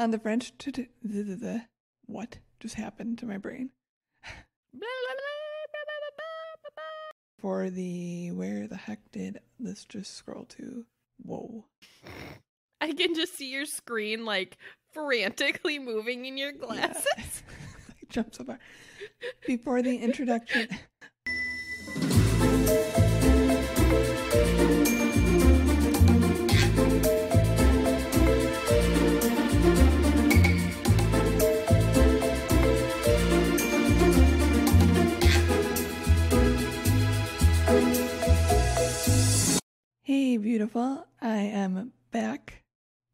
On the French, what just happened to my brain? For the, where the heck did this just scroll to? Whoa. I can just see your screen like frantically moving in your glasses. Yeah. I jumped so far. Before the introduction. Hey, beautiful. I am back,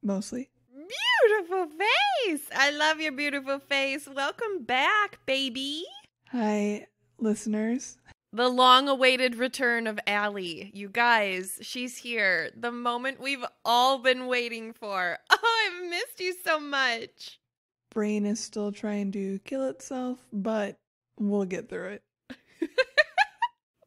mostly. Beautiful face. I love your beautiful face. Welcome back, baby. Hi, listeners. The long-awaited return of Allie. You guys, she's here. The moment we've all been waiting for. Oh, I've missed you so much. Brain is still trying to kill itself, but we'll get through it.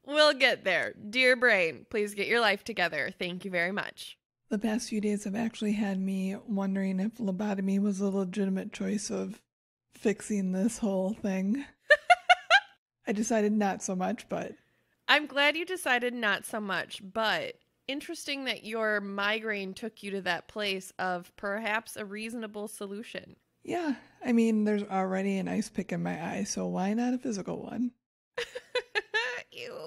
We'll get there. Dear brain, please get your life together. Thank you very much. The past few days have actually had me wondering if lobotomy was a legitimate choice of fixing this whole thing. I decided not so much, but... I'm glad you decided not so much, but interesting that your migraine took you to that place of perhaps a reasonable solution. Yeah, I mean, there's already an ice pick in my eye, so why not a physical one? Ew.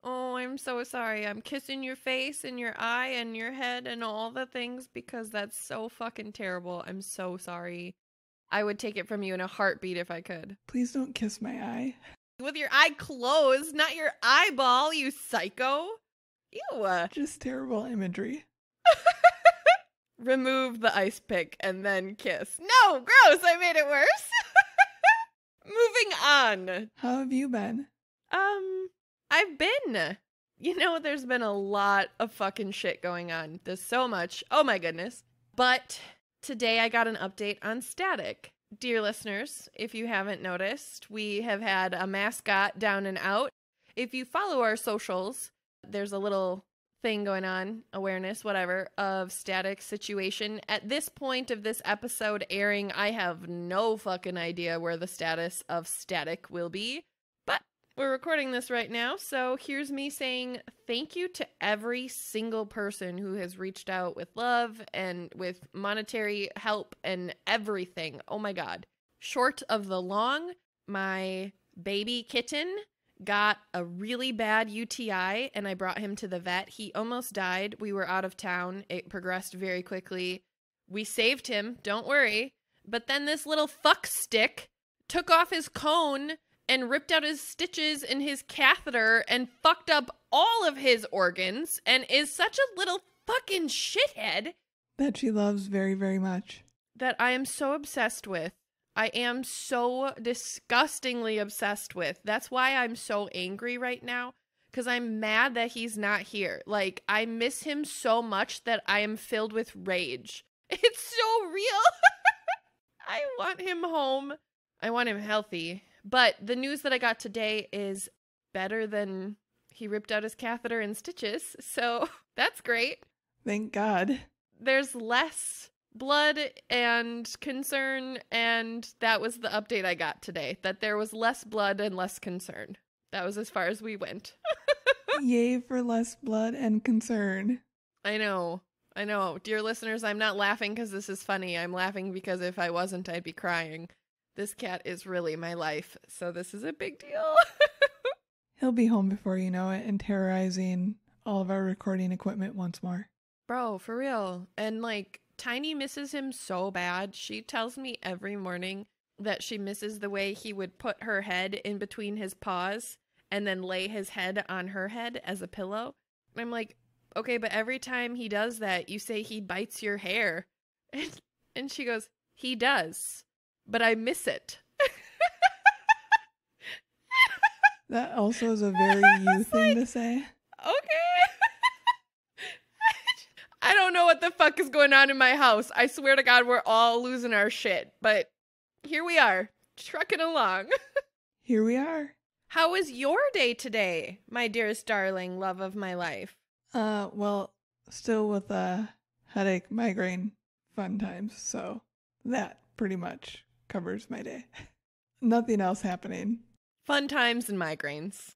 Oh, I'm so sorry. I'm kissing your face and your eye and your head and all the things because that's so fucking terrible. I'm so sorry. I would take it from you in a heartbeat if I could. Please don't kiss my eye. With your eye closed, not your eyeball, you psycho. Ew. Just terrible imagery. Remove the ice pick and then kiss. No, gross. I made it worse. Moving on. How have you been? I've been. You know, there's been a lot of fucking shit going on. There's so much. Oh my goodness. But today I got an update on Static. Dear listeners, if you haven't noticed, we have had a mascot down and out. If you follow our socials, there's a little thing going on, awareness, whatever, of Static's situation. At this point of this episode airing, I have no fucking idea where the status of Static will be. But we're recording this right now, so here's me saying thank you to every single person who has reached out with love and with monetary help and everything. Oh my God. Short of the long, my baby kitten got a really bad UTI and I brought him to the vet. He almost died. We were out of town. It progressed very quickly. We saved him, don't worry. But then this little fuck stick took off his cone and ripped out his stitches in his catheter and fucked up all of his organs and is such a little fucking shithead That she loves very, very much. that I am so obsessed with. I am so disgustingly obsessed with. That's why I'm so angry right now, because I'm mad that he's not here. Like, I miss him so much that I am filled with rage. It's so real. I want him home. I want him healthy. But the news that I got today is better than he ripped out his catheter and stitches. So that's great. Thank God. There's less blood and concern, and that was the update I got today, that there was less blood and less concern. That was as far as we went. Yay for less blood and concern. I know. Dear listeners, I'm not laughing because this is funny. I'm laughing because if I wasn't, I'd be crying. This cat is really my life, so this is a big deal. He'll be home before you know it and terrorizing all of our recording equipment once more. Bro, for real. And like, Tiny misses him so bad. She tells me every morning that she misses the way he would put her head in between his paws and then lay his head on her head as a pillow. I'm like, okay, but every time he does that, you say he bites your hair. And she goes, he does, but I miss it. That also is a very you thing to say. Okay. I don't know what the fuck is going on in my house. I swear to God, we're all losing our shit. But here we are, trucking along. Here we are. How was your day today, my dearest darling, love of my life? Well, still with a headache, migraine, fun times, so That pretty much covers my day. Nothing else happening. Fun times and migraines.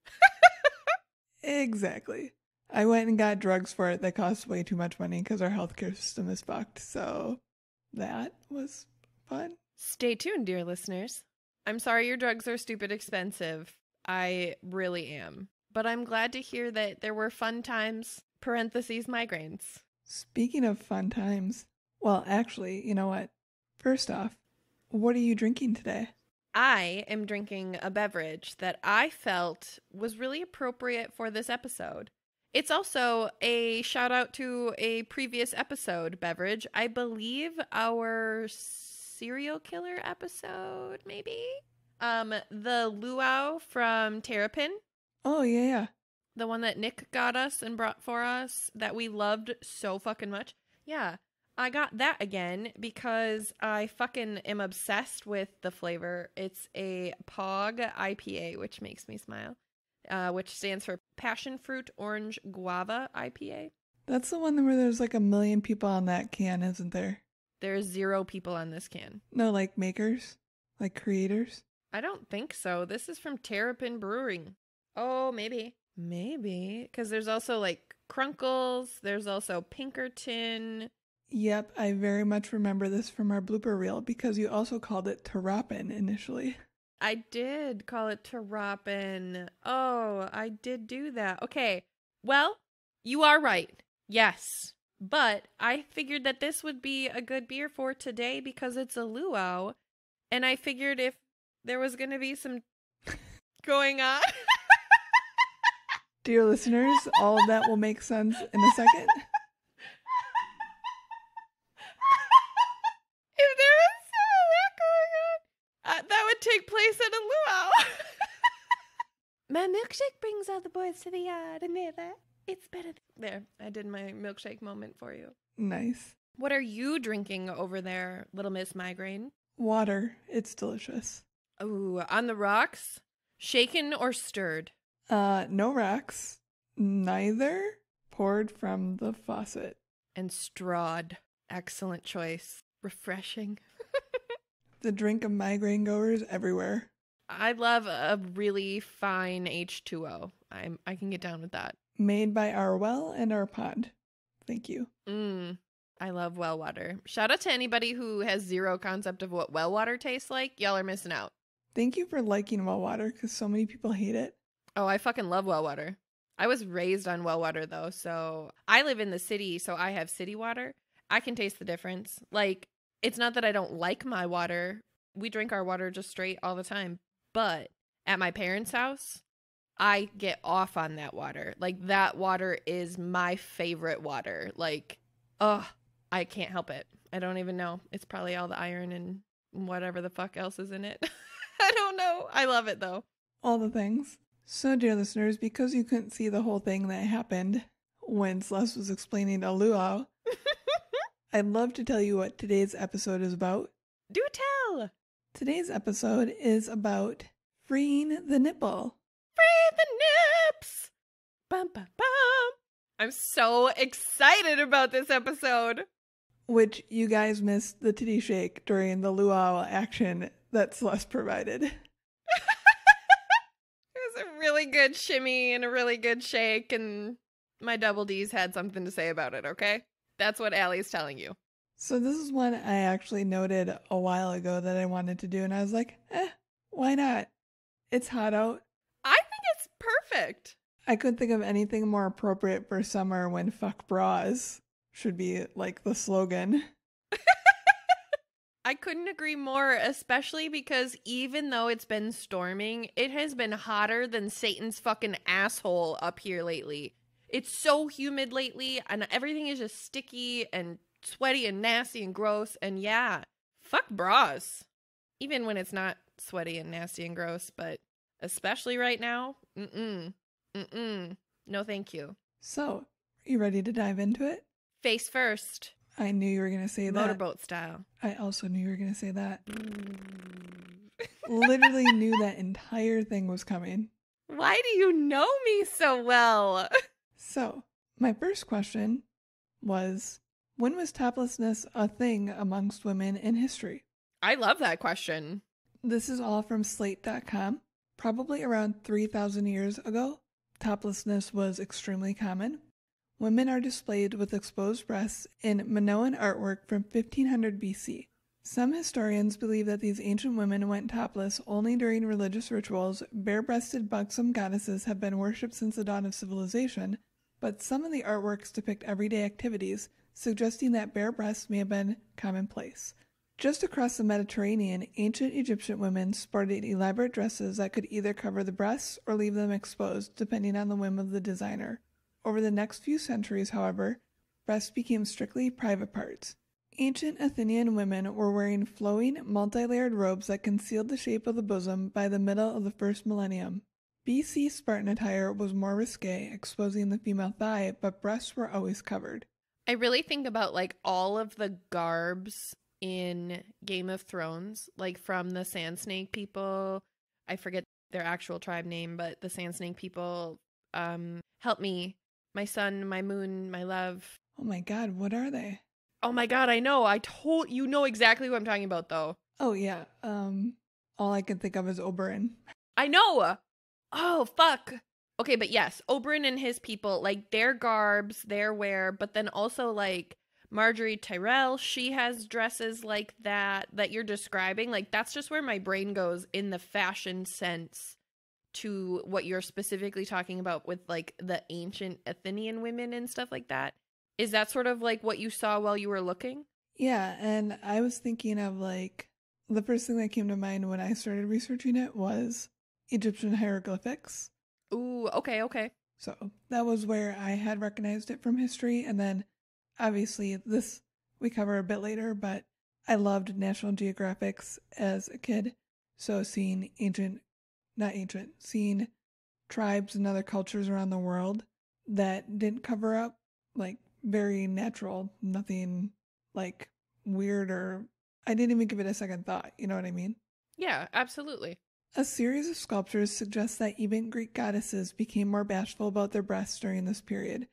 Exactly. I went and got drugs for it that cost way too much money because our healthcare system is fucked. So that was fun. Stay tuned, dear listeners. I'm sorry your drugs are stupid expensive. I really am. But I'm glad to hear that there were fun times, parentheses, migraines. Speaking of fun times, well, actually, you know what? First off, what are you drinking today? I am drinking a beverage that I felt was really appropriate for this episode. It's also a shout out to a previous episode beverage. I believe our serial killer episode, maybe? The luau from Terrapin. Oh, yeah. The one that Nick got us and brought for us that we loved so fucking much. Yeah, I got that again because I fucking am obsessed with the flavor. It's a POG IPA, which makes me smile, which stands for Passion Fruit Orange Guava IPA. That's the one where there's like 1 million people on that can, isn't there? There's 0 people on this can. No, like makers? Like creators? I don't think so. This is from Terrapin Brewing. Oh, maybe. Maybe. Because there's also like Crunkles. There's also Pinkerton. Yep, I very much remember this from our blooper reel because you also called it Terrapin initially. I did call it Terrapin. Oh, I did do that. Okay. Well, you are right. Yes. But I figured that this would be a good beer for today because it's a luau. And I figured if there was going to be some going on. Dear listeners, all of that will make sense in a second. If there was some of that going on, that would take place at a luau. My milkshake brings all the boys to the yard, and it's better. There, I did my milkshake moment for you. Nice. What are you drinking over there, Little Miss Migraine? Water. It's delicious. Ooh, on the rocks? Shaken or stirred? No rocks. Neither. Poured from the faucet. And strawed. Excellent choice. Refreshing. The drink of migraine goers everywhere. I love a really fine H2O. I can get down with that. Made by our well and our pond. Thank you. I love well water. Shout out to anybody who has 0 concept of what well water tastes like. Y'all are missing out. Thank you for liking well water because so many people hate it. Oh, I fucking love well water. I was raised on well water though, so I live in the city, so I have city water. I can taste the difference. Like, it's not that I don't like my water. We drink our water just straight all the time. But at my parents' house, I get off on that water. Like, that water is my favorite water. Like, I can't help it. I don't even know. It's probably all the iron and whatever the fuck else is in it. I don't know. I love it though. All the things. So, dear listeners, because you couldn't see the whole thing that happened when Celeste was explaining a luau, I'd love to tell you what today's episode is about. Do tell! Today's episode is about freeing the nipple. Free the nips! Bum, bum, bum. I'm so excited about this episode. Which you guys missed the titty shake during the luau action that Celeste provided. It was a really good shimmy and a really good shake, and my double D's had something to say about it, okay? That's what Allie's telling you. So this is one I actually noted a while ago that I wanted to do, and I was like, why not? It's hot out. I think it's perfect. I couldn't think of anything more appropriate for summer when fuck bras should be like the slogan. I couldn't agree more, especially because even though it's been storming, it has been hotter than Satan's fucking asshole up here lately. It's so humid lately, and everything is just sticky and sweaty and nasty and gross, and yeah, fuck bras. Even when it's not sweaty and nasty and gross, but especially right now, no thank you. So, are you ready to dive into it? Face first. I knew you were going to say that. Motorboat style. I also knew you were going to say that. Literally knew that entire thing was coming. Why do you know me so well? So, my first question was, When was toplessness a thing amongst women in history? I love that question. This is all from Slate.com. Probably around 3,000 years ago, toplessness was extremely common. Women are displayed with exposed breasts in Minoan artwork from 1500 BC. Some historians believe that these ancient women went topless only during religious rituals. Bare-breasted buxom goddesses have been worshipped since the dawn of civilization, but some of the artworks depict everyday activities, suggesting that bare breasts may have been commonplace. Just across the Mediterranean, ancient Egyptian women sported elaborate dresses that could either cover the breasts or leave them exposed, depending on the whim of the designer. Over the next few centuries, however, breasts became strictly private parts. Ancient Athenian women were wearing flowing, multi-layered robes that concealed the shape of the bosom by the middle of the first millennium. BC Spartan attire was more risque, exposing the female thigh, but breasts were always covered. I really think about like all of the garbs in Game of Thrones, like from the Sand Snake people. I forget their actual tribe name, but the Sand Snake people, help me. My sun, my moon, my love. Oh my god, what are they? Oh my god, I know. You know exactly what I'm talking about though. Oh yeah, all I can think of is Oberyn. I know. Oh, fuck. Okay, but yes, Oberyn and his people, like their garbs, their wear, but then also like Marjorie Tyrell, she has dresses like that you're describing. Like that's just where my brain goes in the fashion sense to what you're specifically talking about with like the ancient Athenian women and stuff like that. Is that sort of like what you saw while you were looking? Yeah, and I was thinking of like, the first thing that came to mind when I started researching it was Egyptian hieroglyphics. Ooh, okay. So that was where I had recognized it from history. And then obviously this we cover a bit later, but I loved National Geographics as a kid. So seeing seeing tribes and other cultures around the world that didn't cover up, like very natural, nothing like weird, or I didn't even give it a second thought. You know what I mean? Yeah, absolutely. A series of sculptures suggests that even Greek goddesses became more bashful about their breasts during this period.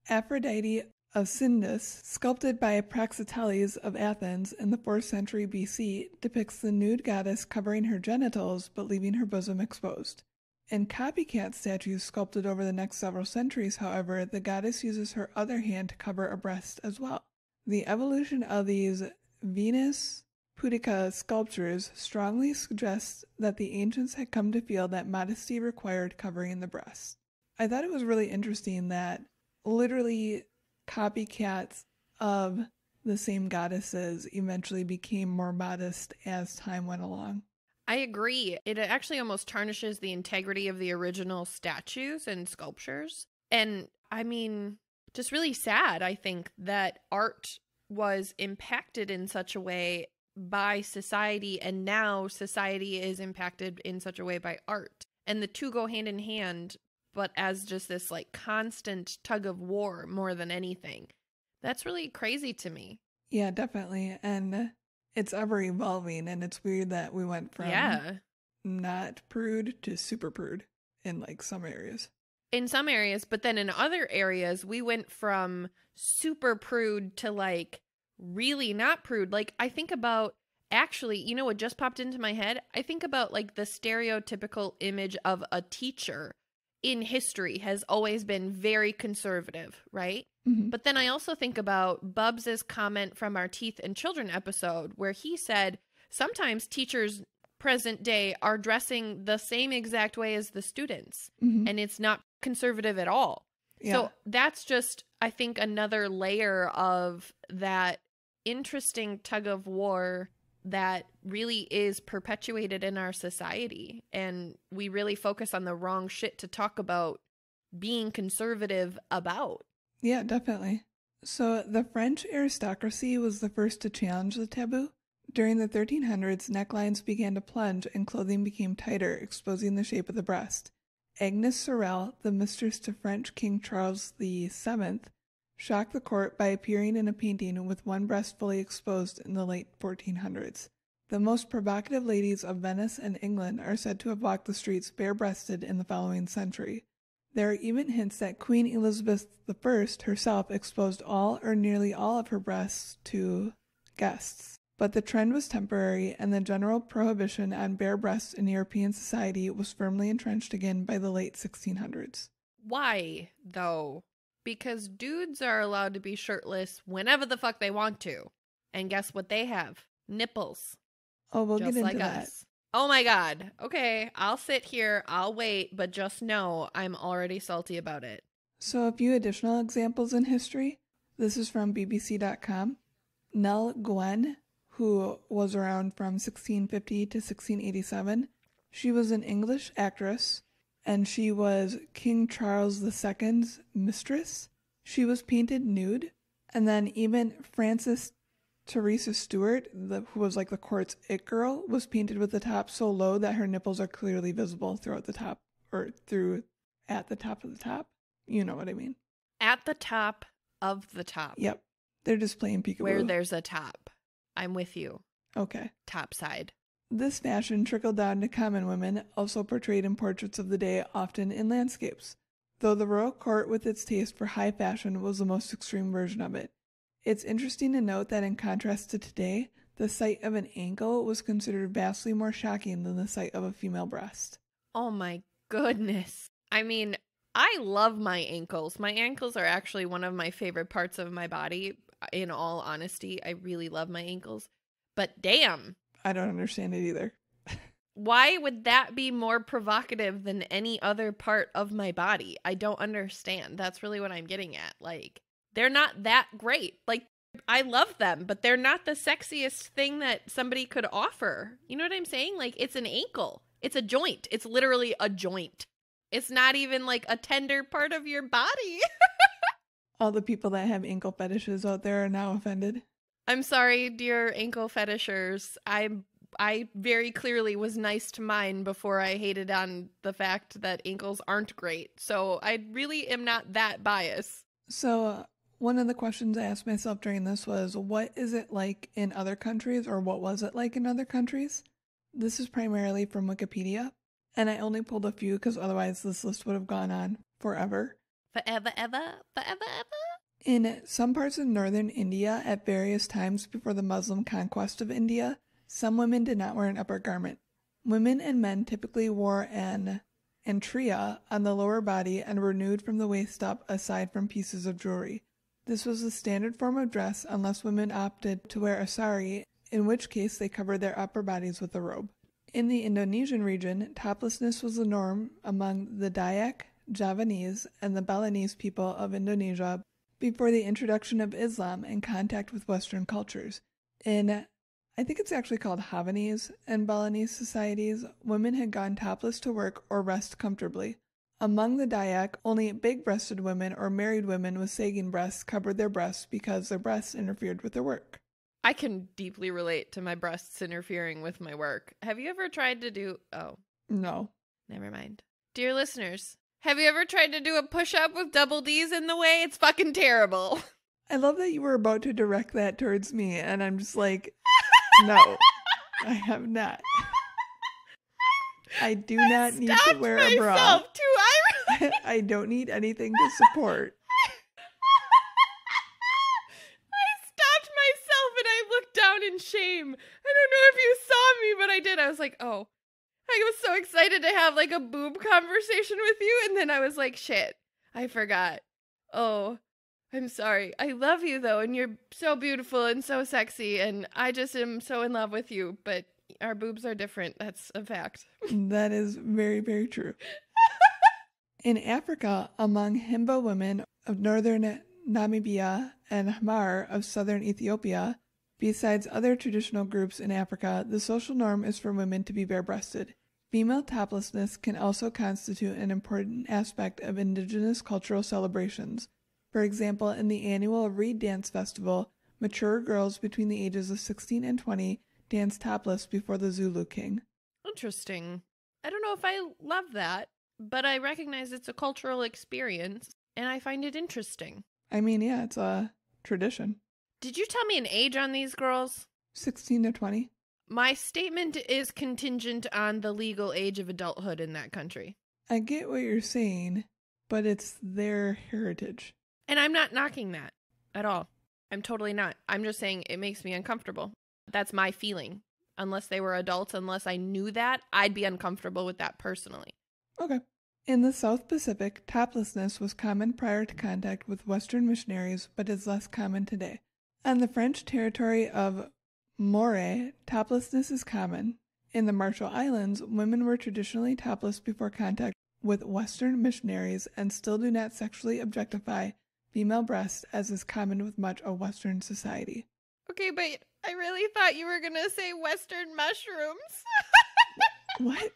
Aphrodite of Cnidus, sculpted by Praxiteles of Athens in the 4th century BC, depicts the nude goddess covering her genitals but leaving her bosom exposed. In copycat statues sculpted over the next several centuries, however, the goddess uses her other hand to cover a breast as well. The evolution of these Venus Pudica sculptures strongly suggests that the ancients had come to feel that modesty required covering the breast. I thought it was really interesting that literally copycats of the same goddesses eventually became more modest as time went along. I agree. It actually almost tarnishes the integrity of the original statues and sculptures. And I mean, just really sad, I think, that art was impacted in such a way by society, and now society is impacted in such a way by art. And the two go hand in hand, but as just this like constant tug of war more than anything. That's really crazy to me. Yeah, definitely. And it's ever evolving, and it's weird that we went from not prude to super prude in like some areas. In some areas, but then in other areas, we went from super prude to like really not prude. Like I think about, actually, you know what just popped into my head? I think about like the stereotypical image of a teacher in history has always been very conservative, right? Mm-hmm. But then I also think about Bubs' comment from our Teeth and Children episode where he said sometimes teachers present day are dressing the same exact way as the students, and it's not conservative at all. Yeah. So that's just, I think, another layer of that interesting tug of war that really is perpetuated in our society. And we really focus on the wrong shit to talk about being conservative about. Yeah, definitely. So the French aristocracy was the first to challenge the taboo. During the 1300s, necklines began to plunge and clothing became tighter, exposing the shape of the breast. Agnes Sorel, the mistress to French King Charles VII, shocked the court by appearing in a painting with one breast fully exposed in the late 1400s. The most provocative ladies of Venice and England are said to have walked the streets bare-breasted in the following century. There are even hints that Queen Elizabeth I herself exposed all or nearly all of her breasts to guests. But the trend was temporary, and the general prohibition on bare breasts in European society was firmly entrenched again by the late 1600s. Why, though? Because dudes are allowed to be shirtless whenever the fuck they want to. And guess what they have? Nipples. Oh, we'll just get into like that. us. Oh my god. Okay, I'll sit here, I'll wait, but just know I'm already salty about it. So a few additional examples in history. This is from BBC.com. Nell Gwyn, who was around from 1650 to 1687. She was an English actress, and she was King Charles II's mistress. She was painted nude, and then even Frances Teresa Stewart, who was like the court's it girl, was painted with the top so low that her nipples are clearly visible throughout the top, or at the top of the top. You know what I mean. At the top of the top. Yep. They're just playing peekaboo. Where there's a top. I'm with you. Okay. Top side. This fashion trickled down to common women, also portrayed in portraits of the day, often in landscapes, though the royal court with its taste for high fashion was the most extreme version of it. It's interesting to note that in contrast to today, the sight of an ankle was considered vastly more shocking than the sight of a female breast. Oh my goodness. I mean, I love my ankles. My ankles are actually one of my favorite parts of my body. In all honesty, I really love my ankles. But damn. I don't understand it either. Why would that be more provocative than any other part of my body? I don't understand. That's really what I'm getting at. Like, they're not that great. Like, I love them, but they're not the sexiest thing that somebody could offer. You know what I'm saying? Like, it's an ankle. It's a joint. It's literally a joint. It's not even like a tender part of your body. All the people that have ankle fetishes out there are now offended. I'm sorry, dear ankle fetishers. I very clearly was nice to mine before I hated on the fact that ankles aren't great. So I really am not that biased. So one of the questions I asked myself during this was, what is it like in other countries, or what was it like in other countries? This is primarily from Wikipedia, and I only pulled a few because otherwise this list would have gone on forever. Forever, ever, forever, ever? In some parts of northern India, at various times before the Muslim conquest of India, some women did not wear an upper garment. Women and men typically wore an antriya on the lower body and were nude from the waist up aside from pieces of jewelry. This was the standard form of dress unless women opted to wear a sari, in which case they covered their upper bodies with a robe. In the Indonesian region, toplessness was the norm among the Dayak, Javanese, and the Balinese people of Indonesia before the introduction of Islam and contact with Western cultures. In, I think it's actually called Havanese and Balinese societies, women had gone topless to work or rest comfortably. Among the Dayak, only big-breasted women or married women with sagging breasts covered their breasts because their breasts interfered with their work. I can deeply relate to my breasts interfering with my work. Have you ever tried to do... Oh. No. Never mind. Dear listeners, have you ever tried to do a push-up with double D's in the way? It's fucking terrible. I love that you were about to direct that towards me, and I'm just like, no, I have not. I do not need to wear a bra. I don't need anything to support. I stopped myself and I looked down in shame. I don't know if you saw me, but I did. I was like, oh. I was so excited to have like a boob conversation with you, and then I was like, shit, I forgot. Oh, I'm sorry. I love you though, and you're so beautiful and so sexy, and I just am so in love with you, but our boobs are different. That's a fact. That is very, very true. In Africa, among Himba women of northern Namibia and Hamar of southern Ethiopia, besides other traditional groups in Africa, the social norm is for women to be bare-breasted. Female toplessness can also constitute an important aspect of indigenous cultural celebrations. For example, in the annual Reed Dance Festival, mature girls between the ages of 16 and 20 dance topless before the Zulu king. Interesting. I don't know if I love that, but I recognize it's a cultural experience, and I find it interesting. I mean, yeah, it's a tradition. Did you tell me an age on these girls? 16 to 20. My statement is contingent on the legal age of adulthood in that country. I get what you're saying. but it's their heritage. And I'm not knocking that at all. I'm totally not. I'm just saying it makes me uncomfortable. That's my feeling. Unless they were adults, unless I knew that, I'd be uncomfortable with that personally. Okay. In the South Pacific, toplessness was common prior to contact with Western missionaries, but is less common today. On the French territory of Maure, toplessness is common. In the Marshall Islands, women were traditionally topless before contact with Western missionaries and still do not sexually objectify female breasts as is common with much of Western society. Okay, but I really thought you were going to say Western mushrooms. What?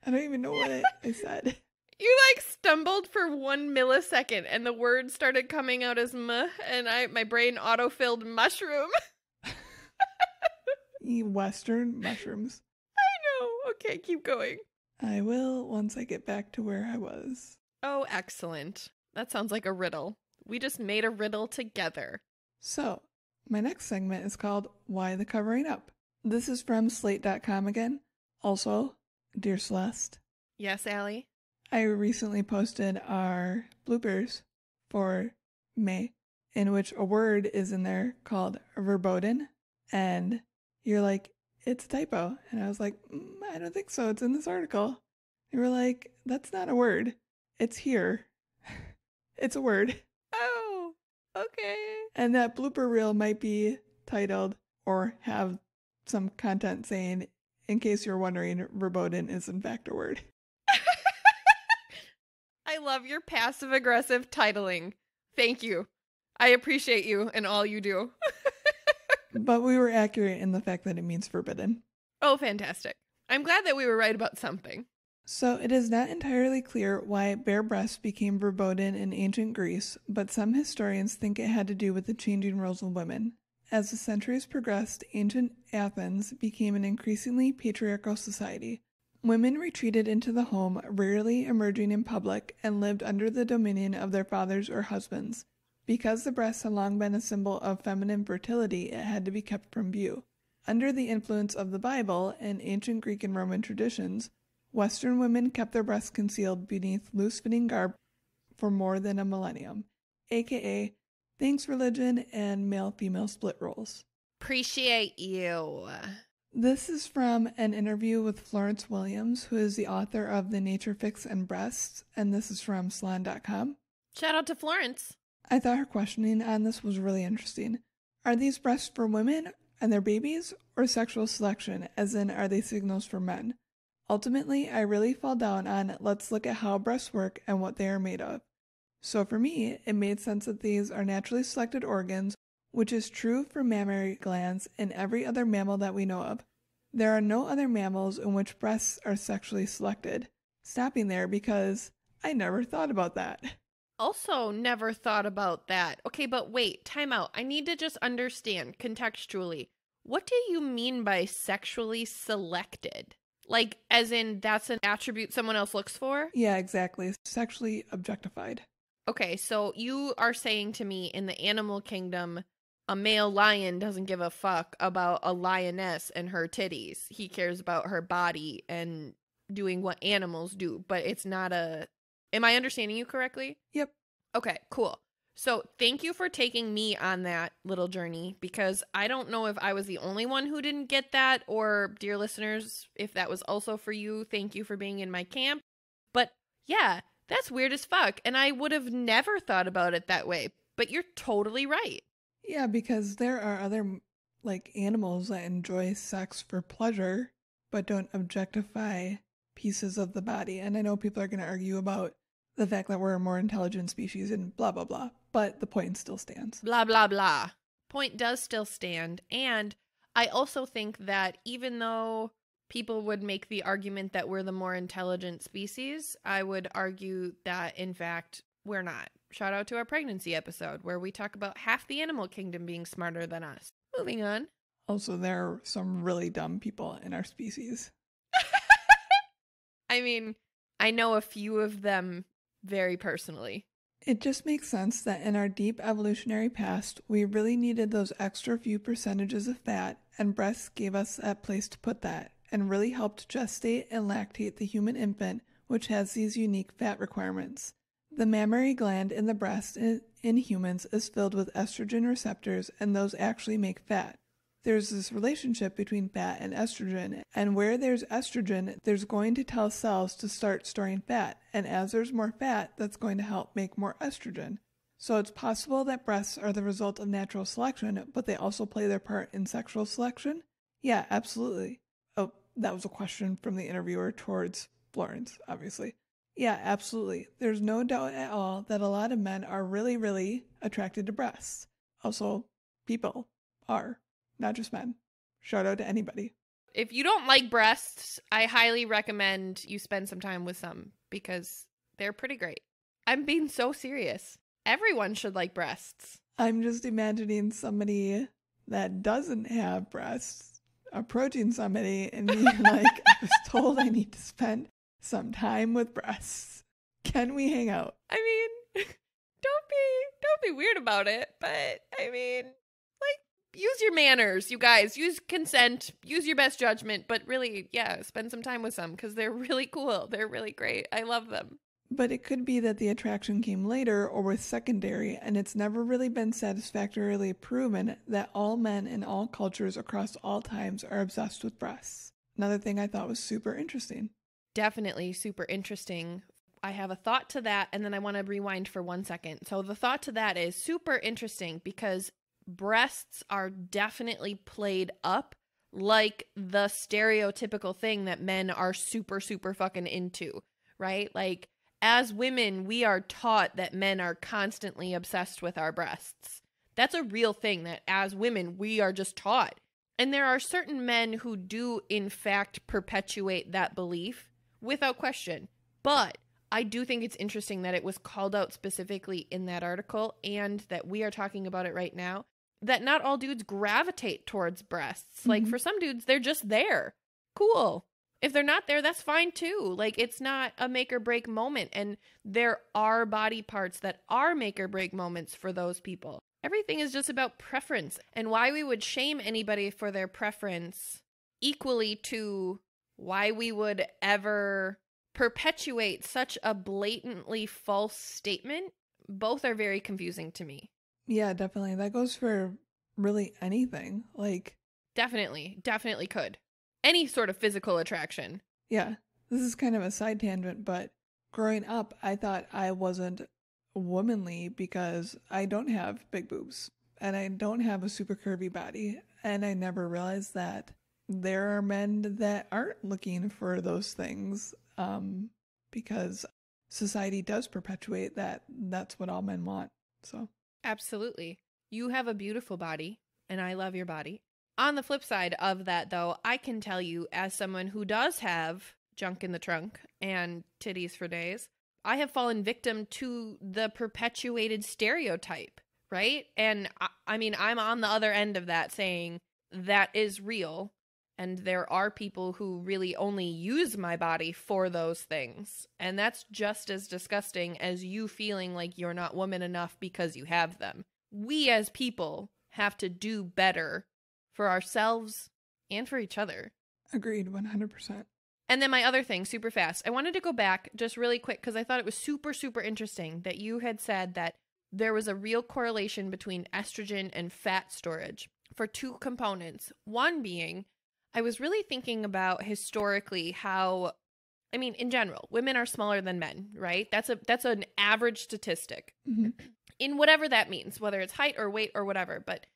I don't even know what I said. You stumbled for 1 millisecond and the word started coming out as muh, and my brain autofilled mushroom. Western mushrooms. I know. Okay, keep going. I will once I get back to where I was. Oh, excellent. That sounds like a riddle. We just made a riddle together. So, my next segment is called Why the Covering Up? This is from Slate.com again. Also, Dear Celeste. Yes, Allie? I recently posted our bloopers for May, in which a word is in there called verboten, and you're like, it's a typo. And I was like, I don't think so. It's in this article. You were like, that's not a word. It's here. It's a word. Oh, okay. And that blooper reel might be titled or have some content saying, in case you're wondering, verboten is in fact a word. I love your passive-aggressive titling. Thank you. I appreciate you and all you do. But we were accurate in the fact that it means forbidden. Oh, fantastic. I'm glad that we were right about something. So it is not entirely clear why bare breasts became verboten in ancient Greece, but some historians think it had to do with the changing roles of women. As the centuries progressed, ancient Athens became an increasingly patriarchal society. Women retreated into the home, rarely emerging in public, and lived under the dominion of their fathers or husbands. Because the breast had long been a symbol of feminine fertility, it had to be kept from view. Under the influence of the Bible and ancient Greek and Roman traditions, Western women kept their breasts concealed beneath loose-fitting garb for more than a millennium, aka thanks religion and male-female split roles. Appreciate you. This is from an interview with Florence Williams, who is the author of The Nature Fix and Breasts, and this is from Salon.com. Shout out to Florence. I thought her questioning on this was really interesting. Are these breasts for women and their babies, or sexual selection, as in are they signals for men? Ultimately, I really fall down on let's look at how breasts work and what they are made of. So for me, it made sense that these are naturally selected organs, which is true for mammary glands and every other mammal that we know of. There are no other mammals in which breasts are sexually selected. Stopping there because I never thought about that. Also never thought about that. Okay, but wait, time out. I need to just understand contextually. What do you mean by sexually selected? Like, as in that's an attribute someone else looks for? Yeah, exactly. Sexually objectified. Okay, so you are saying to me in the animal kingdom, a male lion doesn't give a fuck about a lioness and her titties. He cares about her body and doing what animals do, but it's not a... Am I understanding you correctly? Yep. Okay, cool. So thank you for taking me on that little journey, because I don't know if I was the only one who didn't get that, or dear listeners, if that was also for you, thank you for being in my camp. But yeah, that's weird as fuck, and I would have never thought about it that way, but you're totally right. Yeah, because there are other, animals that enjoy sex for pleasure, but don't objectify pieces of the body. And I know people are going to argue about the fact that we're a more intelligent species and blah, blah, blah. But the point still stands. Blah, blah, blah. Point does still stand. And I also think that even though people would make the argument that we're the more intelligent species, I would argue that, in fact, we're not. Shout out to our pregnancy episode where we talk about half the animal kingdom being smarter than us. Moving on. Also, there are some really dumb people in our species. I mean, I know a few of them very personally. It just makes sense that in our deep evolutionary past, we really needed those extra few percentages of fat, and breasts gave us that place to put that, and really helped gestate and lactate the human infant, which has these unique fat requirements. The mammary gland in the breast in humans is filled with estrogen receptors, and those actually make fat. There's this relationship between fat and estrogen, and where there's estrogen, there's going to tell cells to start storing fat, and as there's more fat, that's going to help make more estrogen. So it's possible that breasts are the result of natural selection, but they also play their part in sexual selection? Yeah, absolutely. Oh, that was a question from the interviewer towards Florence, obviously. Yeah, absolutely. There's no doubt at all that a lot of men are really, really attracted to breasts. Also, people are, not just men. Shout out to anybody. If you don't like breasts, I highly recommend you spend some time with some because they're pretty great. I'm being so serious. Everyone should like breasts. I'm just imagining somebody that doesn't have breasts approaching somebody and being like, I was told I need to spend some time with breasts. Can we hang out? I mean, don't be weird about it, but I mean, like, use your manners, you guys. Use consent, use your best judgment, but really, yeah, spend some time with some because they're really cool. They're really great. I love them. But it could be that the attraction came later or was secondary, and it's never really been satisfactorily proven that all men in all cultures across all times are obsessed with breasts. Another thing I thought was super interesting. Definitely super interesting. I have a thought to that, and then I want to rewind for 1 second. So the thought to that is super interesting because breasts are definitely played up like the stereotypical thing that men are super, super fucking into, right? Like, as women, we are taught that men are constantly obsessed with our breasts. That's a real thing that as women, we are just taught. And there are certain men who do, in fact, perpetuate that belief without question. But I do think it's interesting that it was called out specifically in that article and that we are talking about it right now, that not all dudes gravitate towards breasts. Like, for some dudes, they're just there. Cool. If they're not there, that's fine too. Like, it's not a make or break moment. And there are body parts that are make or break moments for those people. Everything is just about preference, and why we would shame anybody for their preference equally to why we would ever perpetuate such a blatantly false statement. Both are very confusing to me. Yeah, definitely. That goes for really anything. Like, definitely could. Any sort of physical attraction. Yeah, this is kind of a side tangent, but growing up, I thought I wasn't womanly because I don't have big boobs and I don't have a super curvy body. And I never realized that there are men that aren't looking for those things because society does perpetuate that that's what all men want. So absolutely. You have a beautiful body and I love your body. On the flip side of that, though, I can tell you as someone who does have junk in the trunk and titties for days, I have fallen victim to the perpetuated stereotype, right? And I mean, I'm on the other end of that saying that is real. And there are people who really only use my body for those things. And that's just as disgusting as you feeling like you're not woman enough because you have them. We as people have to do better for ourselves and for each other. Agreed, 100%. And then my other thing, super fast, I wanted to go back just really quick because I thought it was super, super interesting that you had said that there was a real correlation between estrogen and fat storage for two components. One being, I was really thinking about historically how, I mean, in general, women are smaller than men, right? That's an average statistic in whatever that means, whether it's height or weight or whatever. But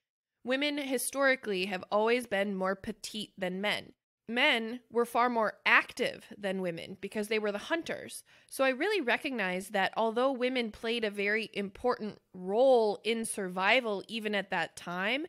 women historically have always been more petite than men. Men were far more active than women because they were the hunters. So I really recognize that although women played a very important role in survival even at that time,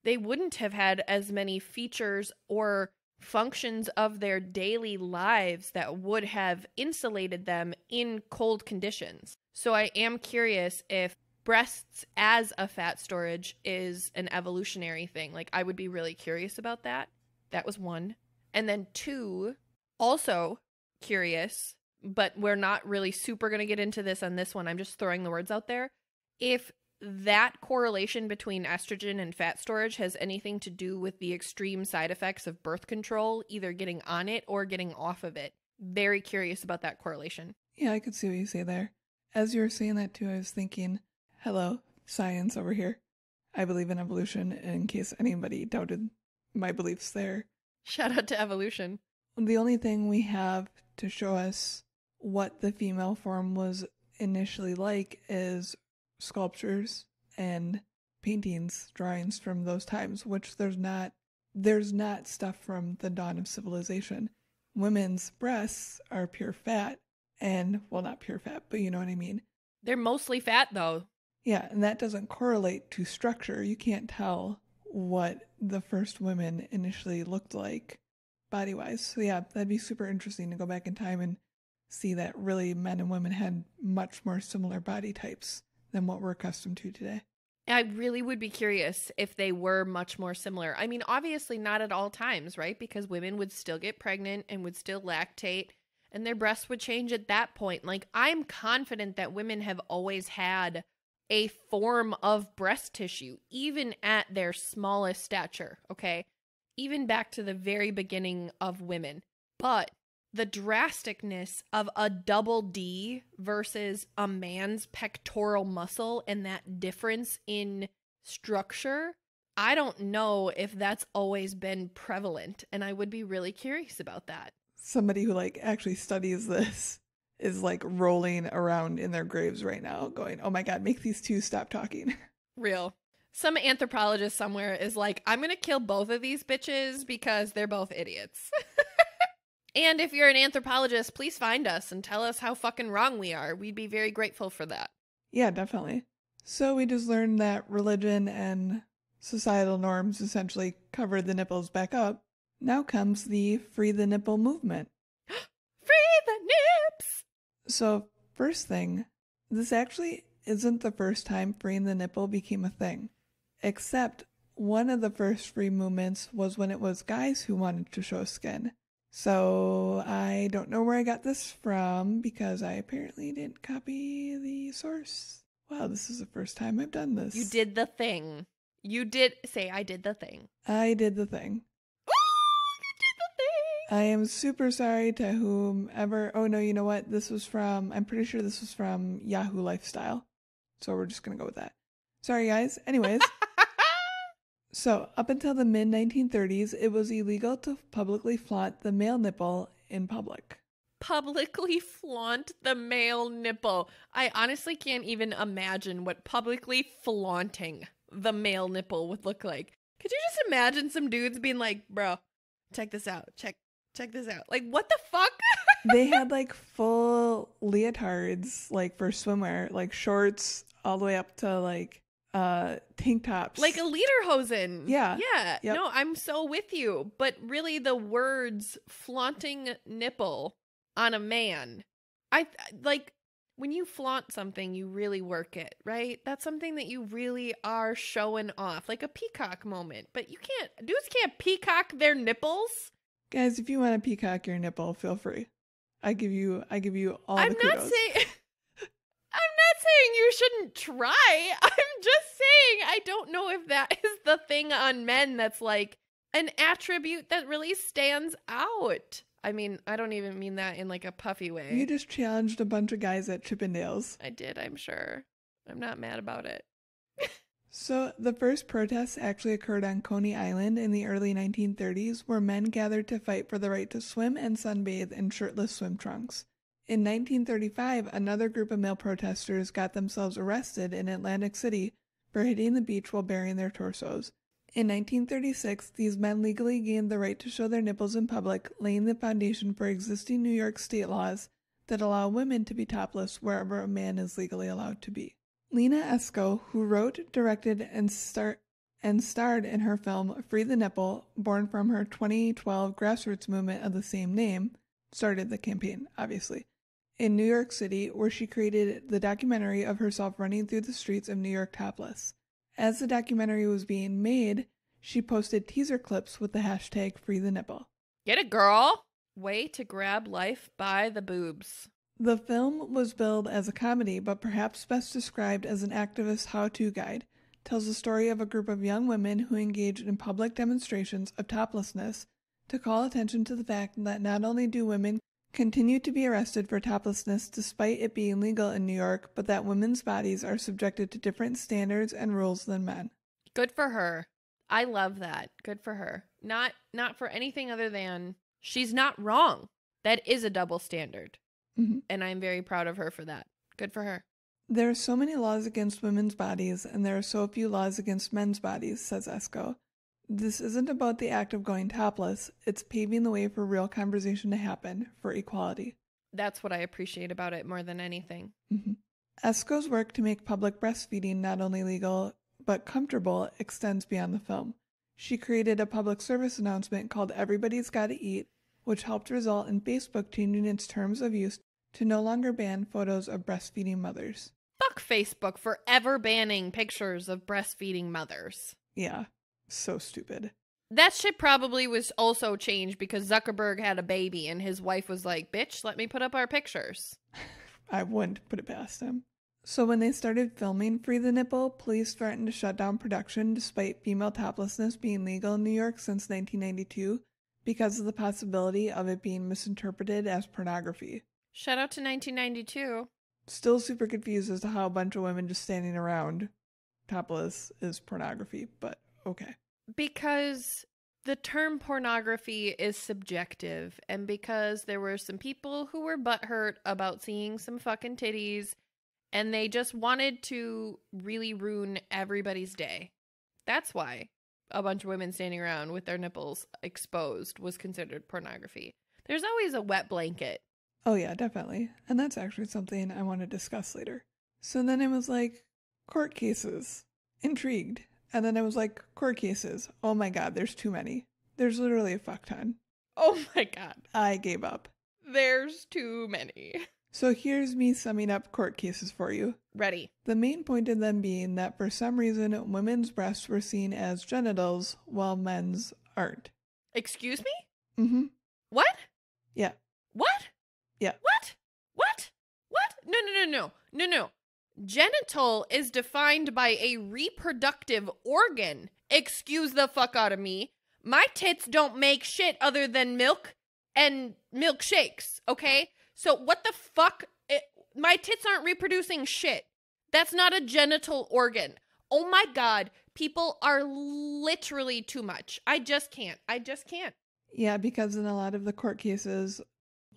they wouldn't have had as many features or functions of their daily lives that would have insulated them in cold conditions. So I am curious if breasts as a fat storage is an evolutionary thing. Like, I would be really curious about that. That was one. And then two, also curious, but we're not really super going to get into this on this one. I'm just throwing the words out there. If that correlation between estrogen and fat storage has anything to do with the extreme side effects of birth control, either getting on it or getting off of it. Very curious about that correlation. Yeah, I could see what you say there. As you were saying that too, I was thinking, hello, science over here. I believe in evolution, in case anybody doubted my beliefs there. Shout out to evolution. The only thing we have to show us what the female form was initially like is sculptures and paintings, drawings from those times, which there's not stuff from the dawn of civilization. Women's breasts are pure fat, and, well, not pure fat, but you know what I mean. They're mostly fat, though. Yeah, and that doesn't correlate to structure. You can't tell what the first women initially looked like body-wise. So yeah, that'd be super interesting to go back in time and see that really men and women had much more similar body types than what we're accustomed to today. I really would be curious if they were much more similar. I mean, obviously not at all times, right? Because women would still get pregnant and would still lactate, and their breasts would change at that point. Like, I'm confident that women have always had a form of breast tissue, even at their smallest stature, okay? Even back to the very beginning of women. But the drasticness of a double D versus a man's pectoral muscle and that difference in structure, I don't know if that's always been prevalent, and I would be really curious about that. Somebody who actually studies this is rolling around in their graves right now going, oh my God, make these two stop talking. Real. Some anthropologist somewhere is like, I'm going to kill both of these bitches because they're both idiots. And if you're an anthropologist, please find us and tell us how fucking wrong we are. We'd be very grateful for that. Yeah, definitely. So we just learned that religion and societal norms essentially covered the nipples back up. Now comes the Free the Nipple movement. Free the nips! So, first thing, this actually isn't the first time freeing the nipple became a thing. Except one of the first free movements was when it was guys who wanted to show skin. So I don't know where I got this from because I apparently didn't copy the source. Wow, this is the first time I've done this. You did the thing. You did say I did the thing. I did the thing. Oh, you did the thing. I am super sorry to whomever. Oh no, you know what? I'm pretty sure this was from Yahoo Lifestyle. So we're just going to go with that. Sorry guys. Anyways. So, up until the mid-1930s, it was illegal to publicly flaunt the male nipple in public. Publicly flaunt the male nipple. I honestly can't even imagine what publicly flaunting the male nipple would look like. Could you just imagine some dudes being like, bro, check this out. Check this out. Like, what the fuck? They had full leotards, for swimwear, shorts all the way up to tank tops. Like a lederhosen. Yeah. Yeah. Yep. No, I'm so with you. But really the words flaunting nipple on a man, when you flaunt something, you really work it, right? That's something that you really are showing off, like a peacock moment. But dudes can't peacock their nipples. Guys, if you want to peacock your nipple, feel free. I give you all the kudos. I'm not saying you shouldn't try. I'm just saying I don't know if that is the thing on men that's an attribute that really stands out. I mean, I don't even mean that in a puffy way. You just challenged a bunch of guys at Chippendales. I did, I'm sure. I'm not mad about it. So the first protests actually occurred on Coney Island in the early 1930s, where men gathered to fight for the right to swim and sunbathe in shirtless swim trunks. In 1935, another group of male protesters got themselves arrested in Atlantic City for hitting the beach while baring their torsos. In 1936, these men legally gained the right to show their nipples in public, laying the foundation for existing New York state laws that allow women to be topless wherever a man is legally allowed to be. Lena Esco, who wrote, directed, and starred in her film Free the Nipple, born from her 2012 grassroots movement of the same name, started the campaign, obviously, in New York City, where she created the documentary of herself running through the streets of New York topless. As the documentary was being made, she posted teaser clips with the hashtag Free the Nipple. Get it, girl! Way to grab life by the boobs. The film was billed as a comedy, but perhaps best described as an activist how-to guide, tells the story of a group of young women who engaged in public demonstrations of toplessness to call attention to the fact that not only do women continue to be arrested for toplessness despite it being legal in New York, but that women's bodies are subjected to different standards and rules than men. Good for her. I love that. Good for her. Not for anything other than she's not wrong. That is a double standard. Mm-hmm. And I'm very proud of her for that. Good for her. There are so many laws against women's bodies, and there are so few laws against men's bodies, says Esco. This isn't about the act of going topless. It's paving the way for real conversation to happen, for equality. That's what I appreciate about it more than anything. Mm-hmm. Esco's work to make public breastfeeding not only legal, but comfortable extends beyond the film. She created a public service announcement called Everybody's Gotta Eat, which helped result in Facebook changing its terms of use to no longer ban photos of breastfeeding mothers. Fuck Facebook for ever banning pictures of breastfeeding mothers. Yeah, so stupid. That shit probably was also changed because Zuckerberg had a baby and his wife was like, bitch, let me put up our pictures. I wouldn't put it past him. So when they started filming Free the Nipple, police threatened to shut down production despite female toplessness being legal in New York since 1992 because of the possibility of it being misinterpreted as pornography. Shout out to 1992. Still super confused as to how a bunch of women just standing around topless is pornography, but okay. Because the term pornography is subjective, and because there were some people who were butthurt about seeing some fucking titties, and they just wanted to really ruin everybody's day. That's why a bunch of women standing around with their nipples exposed was considered pornography. There's always a wet blanket. Oh yeah, definitely. And that's actually something I want to discuss later. So then it was like, court cases. Intrigued. And then it was like, court cases. Oh my god, there's too many. There's literally a fuck ton. Oh my god. I gave up. There's too many. So here's me summing up court cases for you. Ready. The main point of them being that for some reason, women's breasts were seen as genitals while men's aren't. Excuse me? Mm-hmm. What? Yeah. What? Yeah. What? What? What? No. Genital is defined by a reproductive organ. Excuse the fuck out of me. My tits don't make shit other than milk and milkshakes, okay? So what the fuck? My tits aren't reproducing shit. That's not a genital organ. Oh my god, people are literally too much. I just can't. Yeah, because in a lot of the court cases,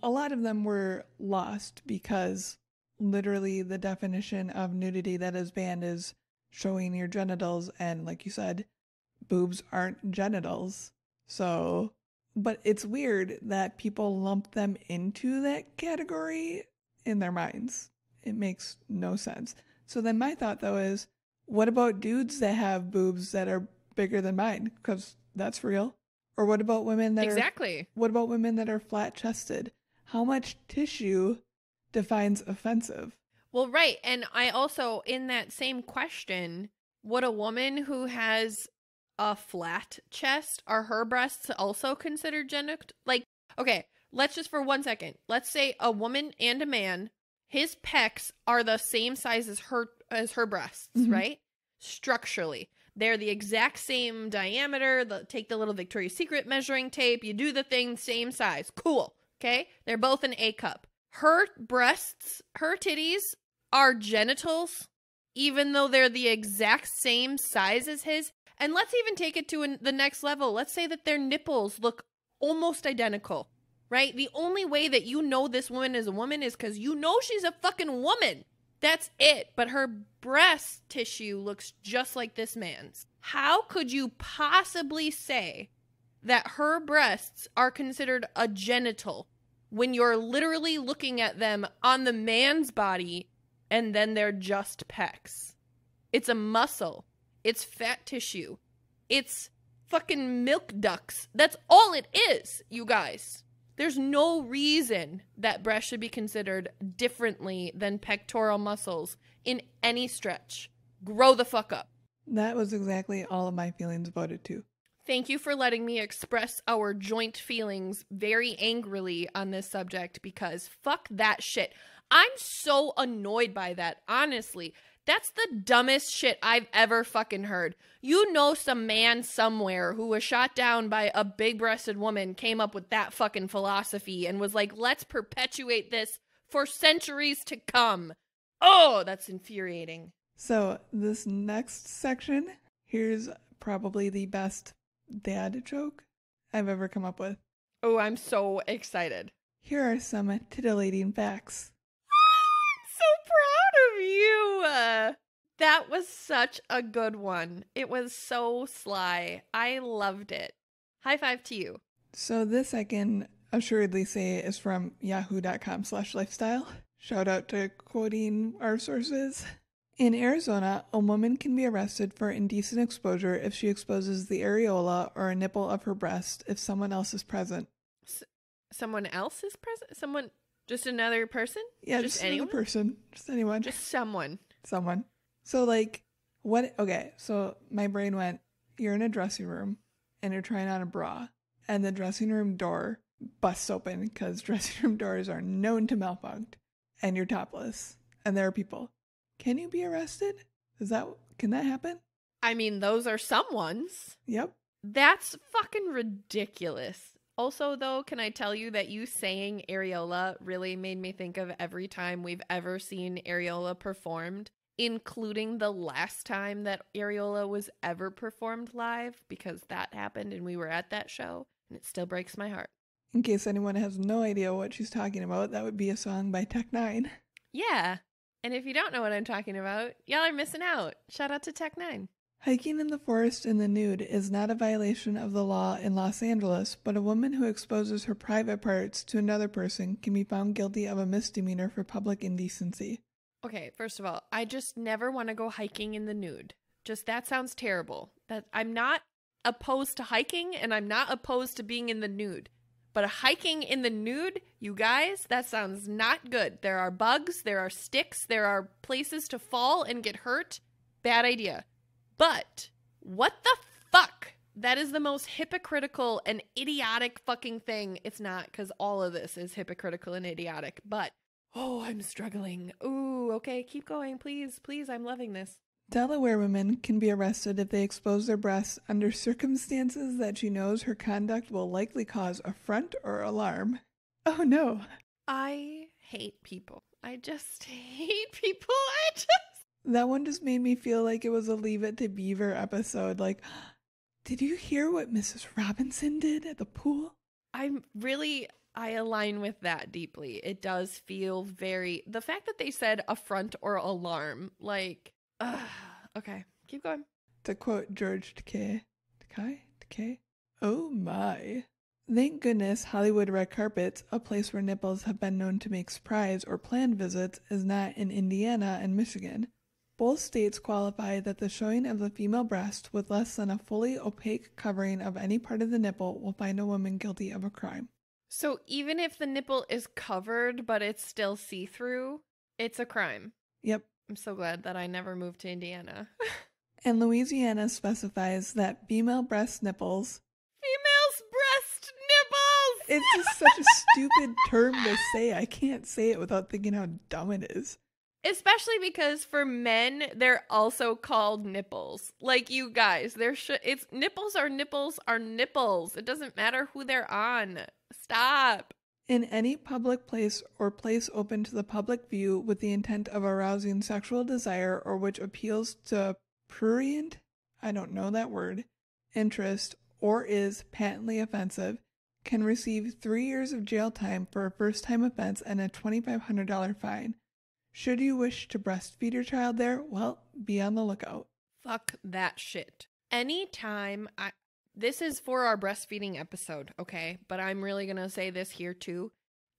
a lot of them were lost because literally the definition of nudity that is banned is showing your genitals, and like you said, boobs aren't genitals. So, but it's weird that people lump them into that category in their minds. It makes no sense. So then my thought though is, what about dudes that have boobs that are bigger than mine? Because that's real. Or what about women that what about women that are flat chested? How much tissue defines offensive? Well, right. And I also, in that same question, would a woman who has a flat chest, are her breasts also considered genital? Like, okay, let's just for 1 second. Let's say a woman and a man, his pecs are the same size as her breasts, right? Structurally. They're the exact same diameter. Take the little Victoria's Secret measuring tape. You do the thing, same size. Cool. Okay? They're both an A cup. Her breasts, her titties are genitals, even though they're the exact same size as his. And let's even take it to the next level. Let's say that their nipples look almost identical, right? The only way that you know this woman is a woman is because you know she's a fucking woman. That's it. But her breast tissue looks just like this man's. How could you possibly say that her breasts are considered a genital when you're literally looking at them on the man's body and then they're just pecs? It's a muscle. It's fat tissue. It's fucking milk ducts. That's all it is, you guys. There's no reason that breasts should be considered differently than pectoral muscles in any stretch. Grow the fuck up. That was exactly all of my feelings about it too. Thank you for letting me express our joint feelings very angrily on this subject, because fuck that shit. I'm so annoyed by that, honestly. That's the dumbest shit I've ever fucking heard. You know some man somewhere who was shot down by a big-breasted woman came up with that fucking philosophy and was like, let's perpetuate this for centuries to come. Oh, that's infuriating. So this next section, here's probably the best dad joke I've ever come up with. Oh, I'm so excited. Here are some titillating facts. So proud of you. That was such a good one. It was so sly. I loved it. High five to you. So this I can assuredly say is from yahoo.com/lifestyle. Shout out to quoting our sources. In Arizona, a woman can be arrested for indecent exposure if she exposes the areola or a nipple of her breast if someone else is present. Someone else is present? Someone, just another person? Yeah, just anyone? Another person. Just anyone. Just someone. Someone. So like, what? Okay, so my brain went, you're in a dressing room and you're trying on a bra and the dressing room door busts open because dressing room doors are known to malfunct and you're topless and there are people. Can you be arrested? Can that happen? I mean, those are someone's. Yep. That's fucking ridiculous. Also, though, can I tell you that you saying areola really made me think of every time we've ever seen areola performed, including the last time that areola was ever performed live, because that happened and we were at that show, and it still breaks my heart. In case anyone has no idea what she's talking about, that would be a song by Tech Nine. Yeah. And if you don't know what I'm talking about, y'all are missing out. Shout out to Tech Nine. Hiking in the forest in the nude is not a violation of the law in Los Angeles, but a woman who exposes her private parts to another person can be found guilty of a misdemeanor for public indecency. Okay, first of all, I just never want to go hiking in the nude. Just that sounds terrible. That I'm not opposed to hiking and I'm not opposed to being in the nude. But hiking in the nude, you guys, that sounds not good. There are bugs, there are sticks, there are places to fall and get hurt. Bad idea. But what the fuck? That is the most hypocritical and idiotic fucking thing. It's not, because all of this is hypocritical and idiotic. But, oh, I'm struggling. Ooh, okay, keep going, please. Please, I'm loving this. Delaware women can be arrested if they expose their breasts under circumstances that she knows her conduct will likely cause affront or alarm. Oh no. I hate people. I just hate people. That one just made me feel like it was a Leave It to Beaver episode. Like, did you hear what Mrs. Robinson did at the pool? I align with that deeply. It does feel very, the fact that they said affront or alarm, like, okay, keep going. To quote George Takei, oh my. Thank goodness Hollywood red carpets, a place where nipples have been known to make surprise or planned visits, is not in Indiana and Michigan. Both states qualify that the showing of the female breast with less than a fully opaque covering of any part of the nipple will find a woman guilty of a crime. So even if the nipple is covered but it's still see-through, it's a crime. Yep. I'm so glad that I never moved to Indiana. And Louisiana specifies that female breast nipples... Females breast nipples! It's just such a stupid term to say. I can't say it without thinking how dumb it is. Especially because for men, they're also called nipples. Like, you guys, it's nipples are nipples are nipples. It doesn't matter who they're on. Stop. In any public place or place open to the public view with the intent of arousing sexual desire or which appeals to prurient, I don't know that word, interest, or is patently offensive, can receive 3 years of jail time for a first-time offense and a $2,500 fine. Should you wish to breastfeed your child there, well, be on the lookout. Fuck that shit. Anytime this is for our breastfeeding episode, okay? But I'm really going to say this here too.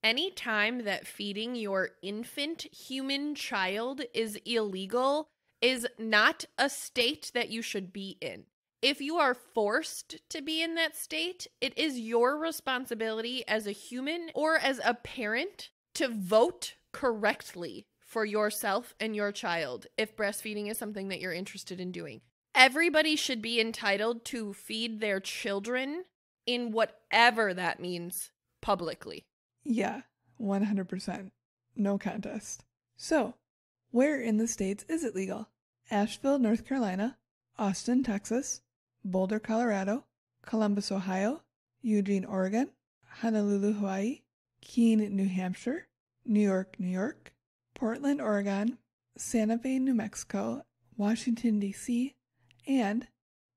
Anytime that feeding your infant human child is illegal is not a state that you should be in. If you are forced to be in that state, it is your responsibility as a human or as a parent to vote correctly for yourself and your child if breastfeeding is something that you're interested in doing. Everybody should be entitled to feed their children in whatever that means publicly. Yeah, 100%. No contest. So, Where in the states is it legal? Asheville, North Carolina, Austin, Texas, Boulder, Colorado, Columbus, Ohio, Eugene, Oregon, Honolulu, Hawaii, Keene, New Hampshire, New York, New York, Portland, Oregon, Santa Fe, New Mexico, Washington, D.C., and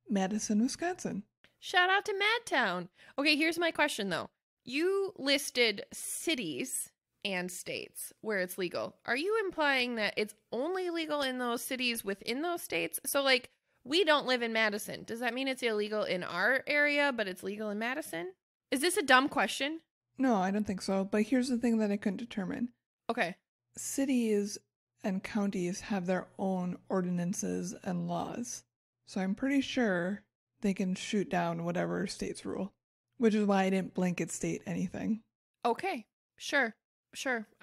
Madison, Wisconsin. Shout out to Madtown. Okay, here's my question, though. You listed cities and states where it's legal. Are you implying that it's only legal in those cities within those states? So, like, we don't live in Madison. Does that mean it's illegal in our area, but it's legal in Madison? Is this a dumb question? No, I don't think so. But here's the thing that I couldn't determine. Okay. Cities and counties have their own ordinances and laws. So I'm pretty sure they can shoot down whatever states rule, which is why I didn't blanket state anything. Okay. Sure.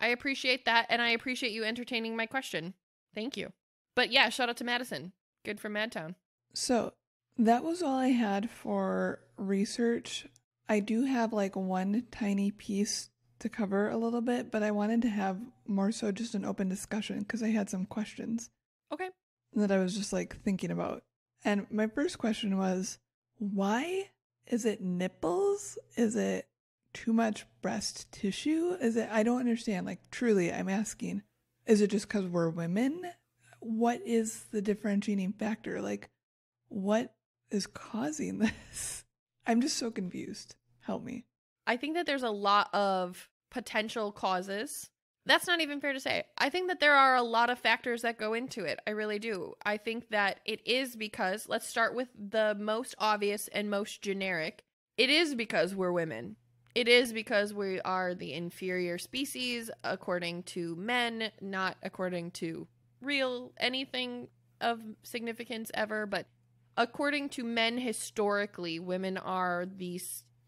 I appreciate that, and I appreciate you entertaining my question. Thank you. But yeah, shout out to Madison. Good for Madtown. So that was all I had for research. I do have like one tiny piece to cover a little bit, but I wanted to have more so just an open discussion because I had some questions. Okay. That I was just like thinking about. And my first question was, why is it nipples? Is it too much breast tissue? I don't understand. Like, truly, I'm asking, is it just because we're women? What is the differentiating factor? Like, what is causing this? I'm just so confused. Help me. I think that there's a lot of potential causes. That's not even fair to say. I think that there are a lot of factors that go into it. I really do. I think that it is because, let's start with the most obvious and most generic. It is because we're women. It is because we are the inferior species according to men, not according to real anything of significance ever, but according to men historically, women are the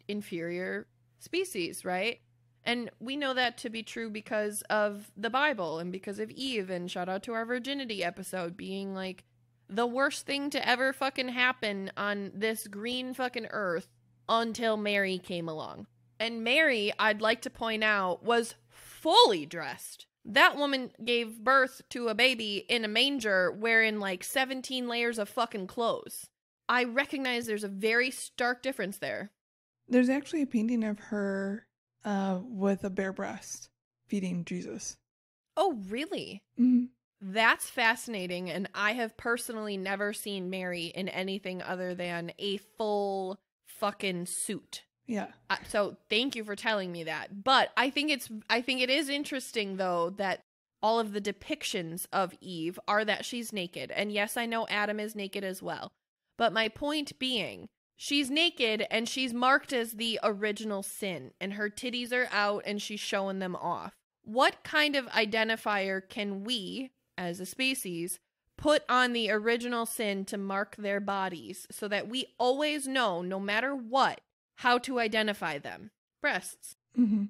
inferior species, right? And we know that to be true because of the Bible and because of Eve, and shout out to our virginity episode being like the worst thing to ever fucking happen on this green fucking earth until Mary came along. And Mary, I'd like to point out, was fully dressed. That woman gave birth to a baby in a manger wearing like 17 layers of fucking clothes. I recognize there's a very stark difference there. There's actually a painting of her with a bare breast feeding Jesus. Oh, really? Mm-hmm. That's fascinating, and I have personally never seen Mary in anything other than a full fucking suit. Yeah. So thank you for telling me that. But I think it is interesting though that all of the depictions of Eve are that she's naked. And yes, I know Adam is naked as well. But my point being, she's naked and she's marked as the original sin, and her titties are out and she's showing them off. What kind of identifier can we, as a species, put on the original sin to mark their bodies so that we always know, no matter what, how to identify them? Breasts. Mm-hmm.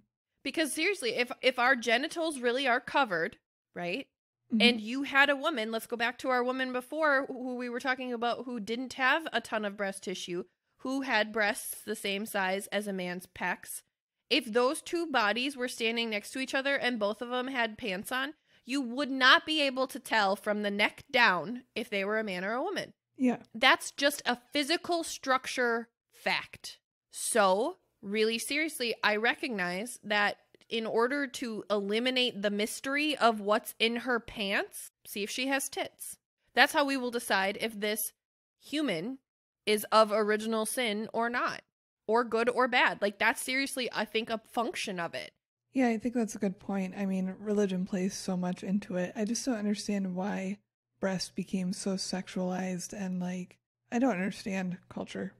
Because seriously, if our genitals really are covered, right? Mm-hmm. And you had a woman, let's go back to our woman before who we were talking about, who didn't have a ton of breast tissue, who had breasts the same size as a man's pecs. If those two bodies were standing next to each other and both of them had pants on, you would not be able to tell from the neck down if they were a man or a woman. Yeah. That's just a physical structure fact. So, really seriously, I recognize that in order to eliminate the mystery of what's in her pants, see if she has tits. That's how we will decide if this human is of original sin or not, or good or bad. Like, that's seriously, I think, a function of it. Yeah, I think that's a good point. I mean, religion plays so much into it. I just don't understand why breasts became so sexualized, and like, I don't understand culture.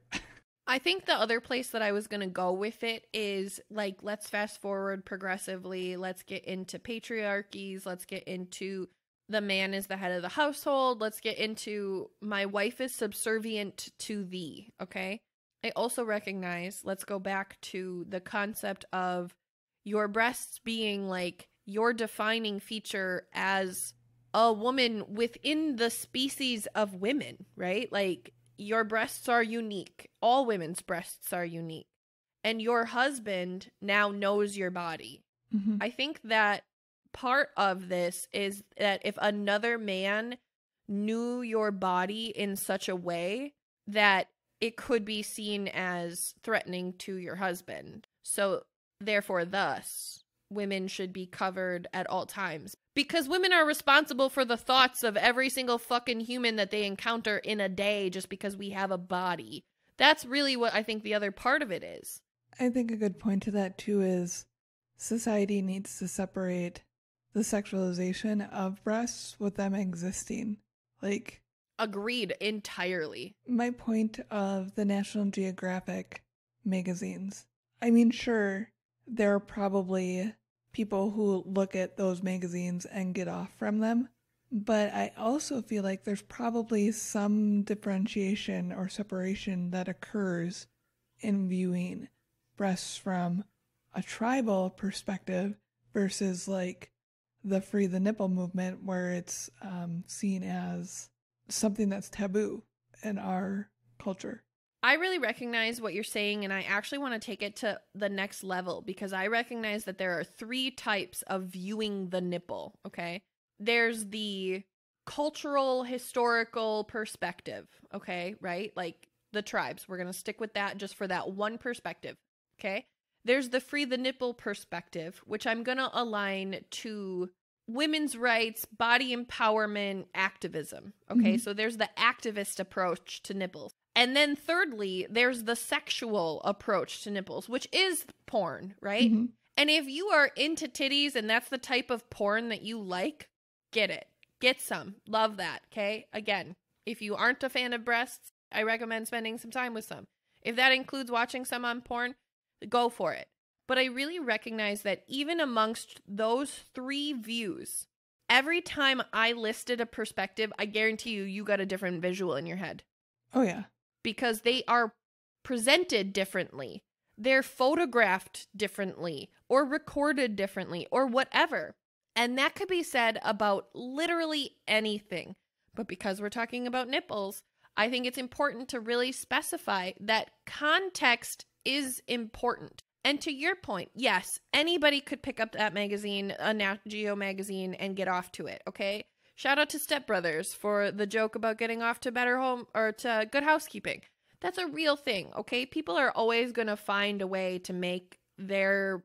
I think the other place that I was going to go with it is, like, let's fast forward progressively. Let's get into patriarchies. Let's get into the man is the head of the household. Let's get into my wife is subservient to thee, okay? I also recognize, let's go back to the concept of your breasts being, like, your defining feature as a woman within the species of women, right? Like, your breasts are unique. All women's breasts are unique. And your husband now knows your body. Mm-hmm. I think that part of this is that if another man knew your body in such a way that it could be seen as threatening to your husband. So therefore, thus, women should be covered at all times. Because women are responsible for the thoughts of every single fucking human that they encounter in a day just because we have a body. That's really what I think the other part of it is. I think a good point to that too is society needs to separate the sexualization of breasts with them existing. Like, agreed entirely. My point of the National Geographic magazines. I mean, sure, there are probably people who look at those magazines and get off from them, but I also feel like there's probably some differentiation or separation that occurs in viewing breasts from a tribal perspective versus like the Free the Nipple movement, where it's seen as something that's taboo in our culture. I really recognize what you're saying, and I actually want to take it to the next level because I recognize that there are 3 types of viewing the nipple, okay? There's the cultural, historical perspective, okay, right? Like the tribes. We're going to stick with that just for that one perspective, okay? There's the Free the Nipple perspective, which I'm going to align to women's rights, body empowerment, activism. Okay, so there's the activist approach to nipples. And then thirdly, there's the sexual approach to nipples, which is porn, right? And if you are into titties and that's the type of porn that you like, get it. Get some. Love that, okay? Again, if you aren't a fan of breasts, I recommend spending some time with some. If that includes watching some on porn, go for it. But I really recognize that even amongst those 3 views, every time I listed a perspective, I guarantee you got a different visual in your head. Oh, yeah. Because they are presented differently. They're photographed differently or recorded differently or whatever. And that could be said about literally anything. But because we're talking about nipples, I think it's important to really specify that context is important. And to your point, yes, anybody could pick up that magazine, a Nat Geo magazine, and get off to it, okay? Shout out to Step Brothers for the joke about getting off to Better Home or to Good Housekeeping. That's a real thing, okay? People are always going to find a way to make their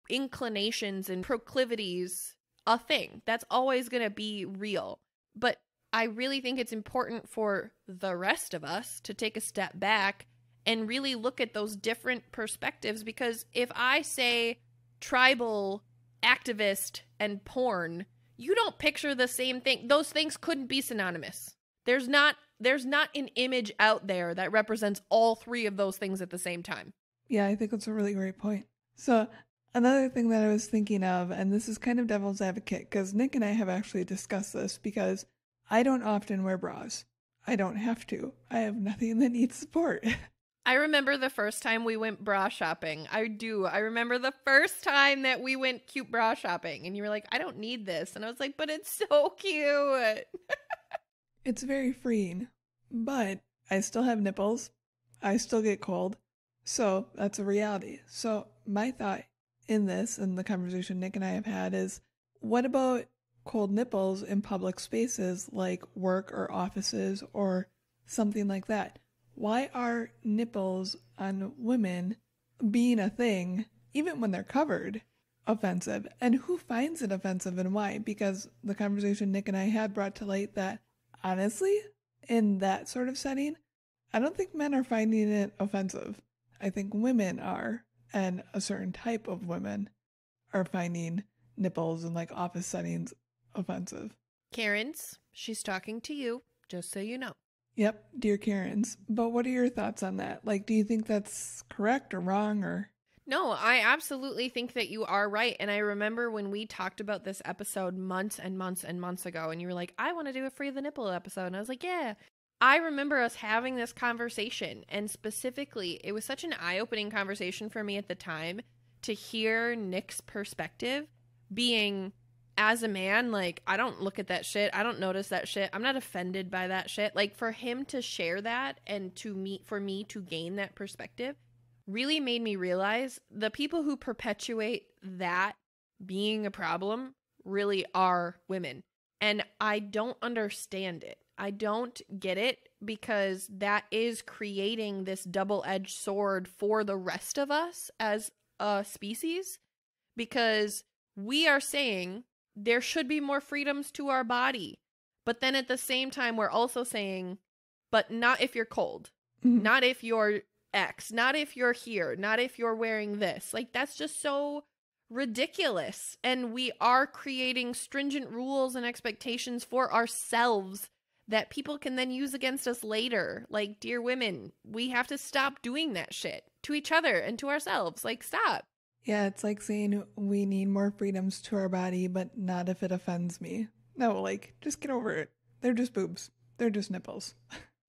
inclinations and proclivities a thing. That's always going to be real. But I really think it's important for the rest of us to take a step back and really look at those different perspectives, because if I say tribal, activist, and porn, you don't picture the same thing. Those things couldn't be synonymous. There's not an image out there that represents all 3 of those things at the same time. Yeah, I think that's a really great point. So another thing that I was thinking of, and this is kind of devil's advocate, because Nick and I have actually discussed this, because I don't often wear bras. I don't have to. I have nothing that needs support. I remember the first time we went bra shopping. I do. I remember the first time that we went cute bra shopping and you were like, I don't need this. And I was like, but it's so cute. It's very freeing, but I still have nipples. I still get cold. So that's a reality. So my thought in this, and the conversation Nick and I have had, is what about cold nipples in public spaces like work or offices or something like that? Why are nipples on women being a thing, even when they're covered, offensive? And who finds it offensive and why? Because the conversation Nick and I had brought to light that, honestly, in that sort of setting, I don't think men are finding it offensive. I think women are, and a certain type of women are finding nipples in like office settings offensive. Karen's, she's talking to you, just so you know. Yep, dear Karens. But what are your thoughts on that? Like, do you think that's correct or wrong or? No, I absolutely think that you are right. And I remember when we talked about this episode months and months and months ago, and you were like, I want to do a Free the Nipple episode. And I was like, yeah. I remember us having this conversation, and specifically, it was such an eye-opening conversation for me at the time to hear Nick's perspective being, as a man, like, I don't look at that shit. I don't notice that shit. I'm not offended by that shit. Like, for him to share that and for me to gain that perspective really made me realize the people who perpetuate that being a problem really are women. And I don't understand it. I don't get it, because that is creating this double-edged sword for the rest of us as a species, because we are saying there should be more freedoms to our body. But then at the same time, we're also saying, but not if you're cold, not if you're X, not if you're here, not if you're wearing this. Like, that's just so ridiculous. And we are creating stringent rules and expectations for ourselves that people can then use against us later. Like, dear women, we have to stop doing that shit to each other and to ourselves. Like, stop. Yeah, it's like saying we need more freedoms to our body, but not if it offends me. No, like, just get over it. They're just boobs. They're just nipples.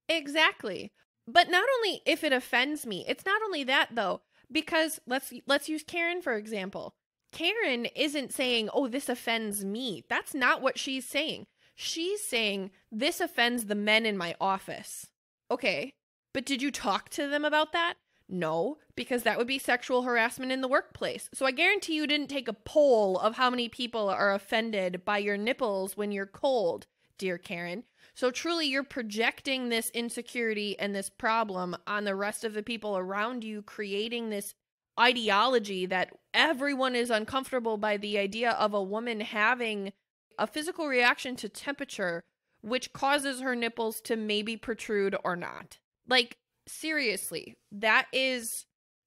Exactly. But not only if it offends me, it's not only that though, because let's use Karen for example. Karen isn't saying, "Oh, this offends me." That's not what she's saying. She's saying, "This offends the men in my office." Okay, but did you talk to them about that? No, because that would be sexual harassment in the workplace. So I guarantee you didn't take a poll of how many people are offended by your nipples when you're cold, dear Karen. So truly, you're projecting this insecurity and this problem on the rest of the people around you, creating this ideology that everyone is uncomfortable by the idea of a woman having a physical reaction to temperature, which causes her nipples to maybe protrude or not. Like, seriously, that is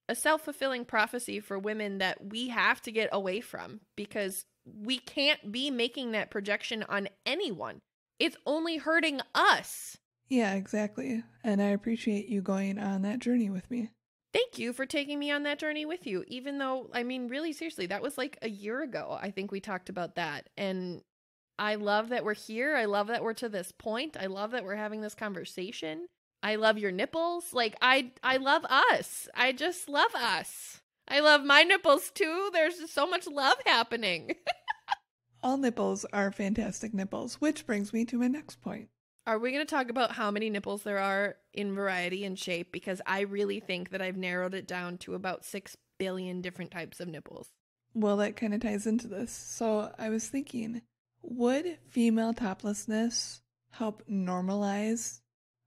a self-fulfilling prophecy for women that we have to get away from, because we can't be making that projection on anyone. It's only hurting us. Yeah, exactly. And I appreciate you going on that journey with me. Thank you for taking me on that journey with you. Even though, I mean, really seriously, that was like a year ago. I think we talked about that. And I love that we're here. I love that we're to this point. I love that we're having this conversation. I love your nipples. Like, I love us. I just love us. I love my nipples too. There's just so much love happening. All nipples are fantastic nipples, which brings me to my next point. Are we going to talk about how many nipples there are in variety and shape? Because I really think that I've narrowed it down to about 6 billion different types of nipples. Well, that kind of ties into this. So I was thinking, would female toplessness help normalize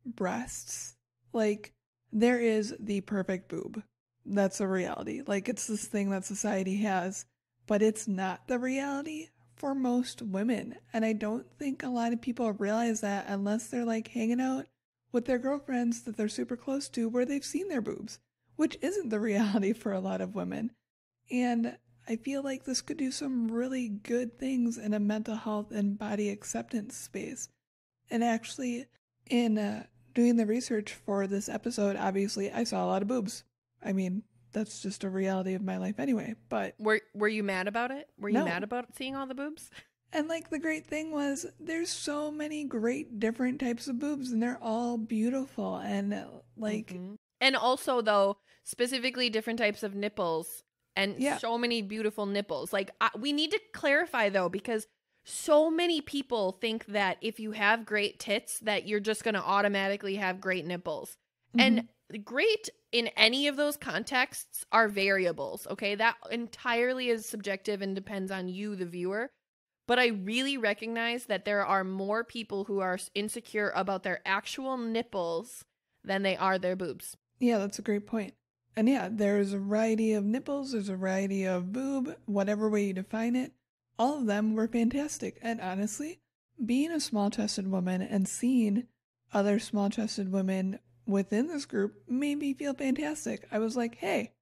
breasts? Like, there is the perfect boob. That's a reality. Like, it's this thing that society has, but it's not the reality for most women. And I don't think a lot of people realize that unless they're like hanging out with their girlfriends that they're super close to where they've seen their boobs, which isn't the reality for a lot of women. And I feel like this could do some really good things in a mental health and body acceptance space. And actually, in doing the research for this episode, obviously I saw a lot of boobs. I mean, that's just a reality of my life anyway, but... Were you mad about it? Were you No. mad about seeing all the boobs? And like the great thing was there's so many great different types of boobs and they're all beautiful and like... Mm-hmm. And also though, specifically different types of nipples and so many beautiful nipples. Like we need to clarify though, because so many people think that if you have great tits that you're just going to automatically have great nipples. Mm-hmm. And great in any of those contexts are variables, okay? That entirely is subjective and depends on you, the viewer. But I really recognize that there are more people who are insecure about their actual nipples than they are their boobs. Yeah, that's a great point. And yeah, there's a variety of nipples, there's a variety of boob, whatever way you define it. All of them were fantastic. And honestly, being a small-chested woman and seeing other small-chested women within this group made me feel fantastic. I was like, hey,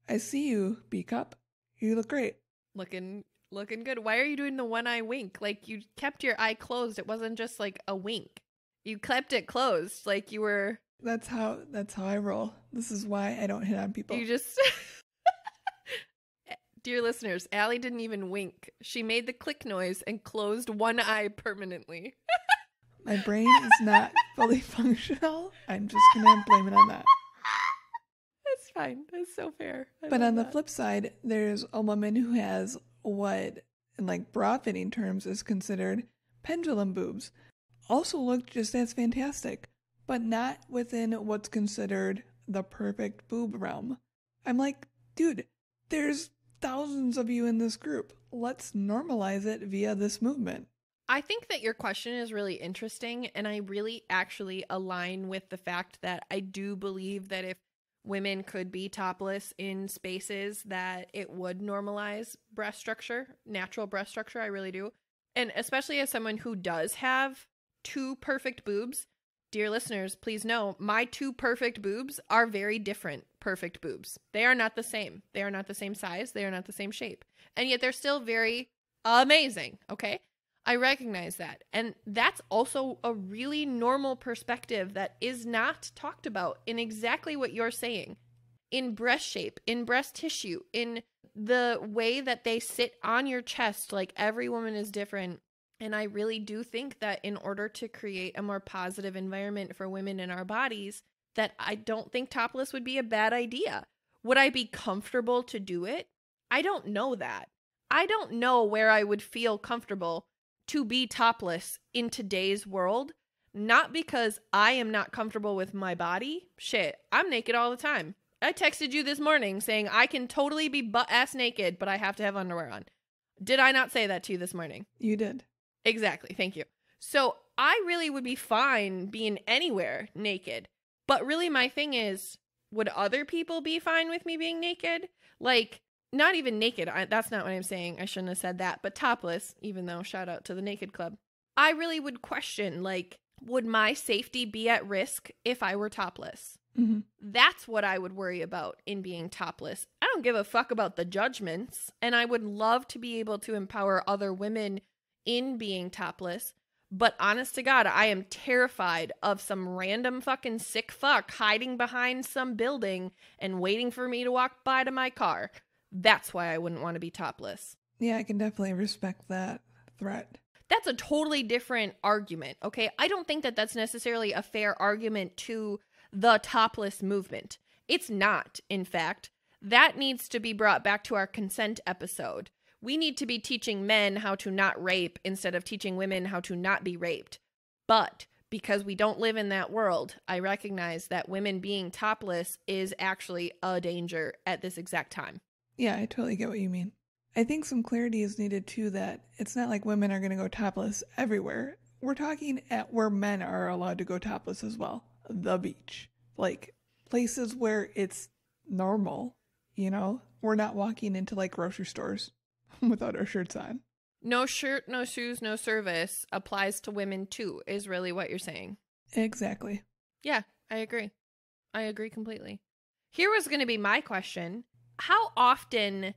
I see you, B-cup. You look great. Looking good. Why are you doing the one eye wink? Like, you kept your eye closed. It wasn't just like a wink. You kept it closed. Like you were... That's how I roll. This is why I don't hit on people. You just... Dear listeners, Allie didn't even wink. She made the click noise and closed one eye permanently. My brain is not fully functional. I'm just going to blame it on that. That's fine. That's so fair. But on the flip side, there's a woman who has what, in like bra fitting terms, is considered pendulum boobs. Also look just as fantastic, but not within what's considered the perfect boob realm. I'm like, dude, there's thousands of you in this group. let's normalize it via this movement. I think that your question is really interesting, and I really actually align with the fact that I do believe that if women could be topless in spaces, that it would normalize breast structure, natural breast structure. I really do. And especially as someone who does have two perfect boobs, dear listeners, please know my two perfect boobs are very different perfect boobs. They are not the same. They are not the same size. They are not the same shape. And yet they're still very amazing, okay? I recognize that. And that's also a really normal perspective that is not talked about in exactly what you're saying. In breast shape, in breast tissue, in the way that they sit on your chest, like every woman is different. And I really do think that in order to create a more positive environment for women in our bodies, that I don't think topless would be a bad idea. Would I be comfortable to do it? I don't know that. I don't know where I would feel comfortable to be topless in today's world, not because I am not comfortable with my body. Shit, I'm naked all the time. I texted you this morning saying I can totally be butt-ass naked, but I have to have underwear on. Did I not say that to you this morning? You did. Exactly, thank you. So I really would be fine being anywhere naked. But really my thing is, would other people be fine with me being naked? Like, not even naked. That's not what I'm saying. I shouldn't have said that. But topless, even though shout out to the Naked Club. I really would question, like, would my safety be at risk if I were topless? Mm-hmm. That's what I would worry about in being topless. I don't give a fuck about the judgments. And I would love to be able to empower other women in being topless. But honest to God, I am terrified of some random fucking sick fuck hiding behind some building and waiting for me to walk by to my car. That's why I wouldn't want to be topless. Yeah, I can definitely respect that threat. That's a totally different argument, okay? I don't think that that's necessarily a fair argument to the topless movement. It's not, in fact. That needs to be brought back to our consent episode. We need to be teaching men how to not rape instead of teaching women how to not be raped. But because we don't live in that world, I recognize that women being topless is actually a danger at this exact time. Yeah, I totally get what you mean. I think some clarity is needed too, that it's not like women are going to go topless everywhere. We're talking at where men are allowed to go topless as well. The beach. Like places where it's normal, you know? We're not walking into like grocery stores without our shirts on. No shirt, no shoes, no service applies to women too, is really what you're saying. Exactly. Yeah, I agree. I agree completely. Here was going to be my question. How often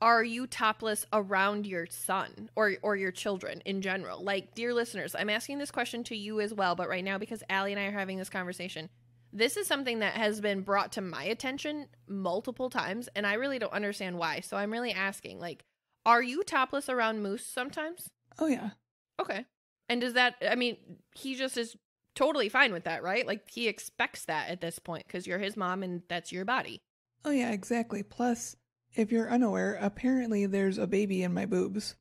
are you topless around your son or your children in general? Like, dear listeners, I'm asking this question to you as well, but right now, because Allie and I are having this conversation, this is something that has been brought to my attention multiple times, and I really don't understand why. So I'm really asking, like, are you topless around Moose sometimes? Oh, yeah. Okay. And does that, I mean, he just is totally fine with that, right? Like, he expects that at this point because you're his mom and that's your body. Oh, yeah, exactly. Plus, if you're unaware, apparently there's a baby in my boobs.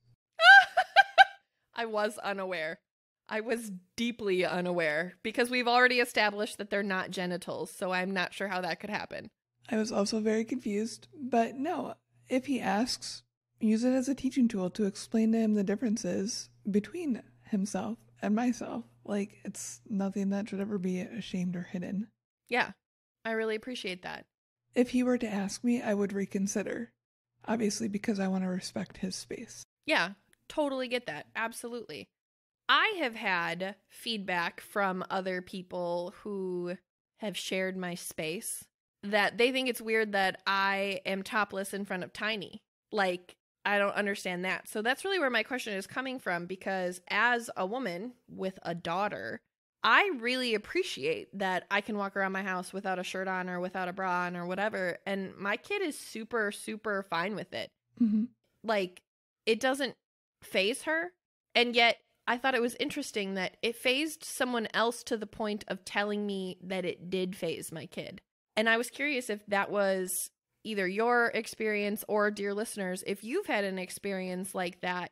I was unaware. I was deeply unaware because we've already established that they're not genitals, so I'm not sure how that could happen. I was also very confused, but no, if he asks, use it as a teaching tool to explain to him the differences between himself and myself. Like, it's nothing that should ever be ashamed or hidden. Yeah, I really appreciate that. If he were to ask me, I would reconsider. Obviously, because I want to respect his space. Yeah, totally get that. Absolutely. I have had feedback from other people who have shared my space that they think it's weird that I am topless in front of Tiny. Like, I don't understand that. So that's really where my question is coming from, because as a woman with a daughter, I really appreciate that I can walk around my house without a shirt on or without a bra on or whatever. And my kid is super, super fine with it. Mm-hmm. Like, it doesn't faze her. And yet I thought it was interesting that it fazed someone else to the point of telling me that it did faze my kid. And I was curious if that was either your experience or, dear listeners, if you've had an experience like that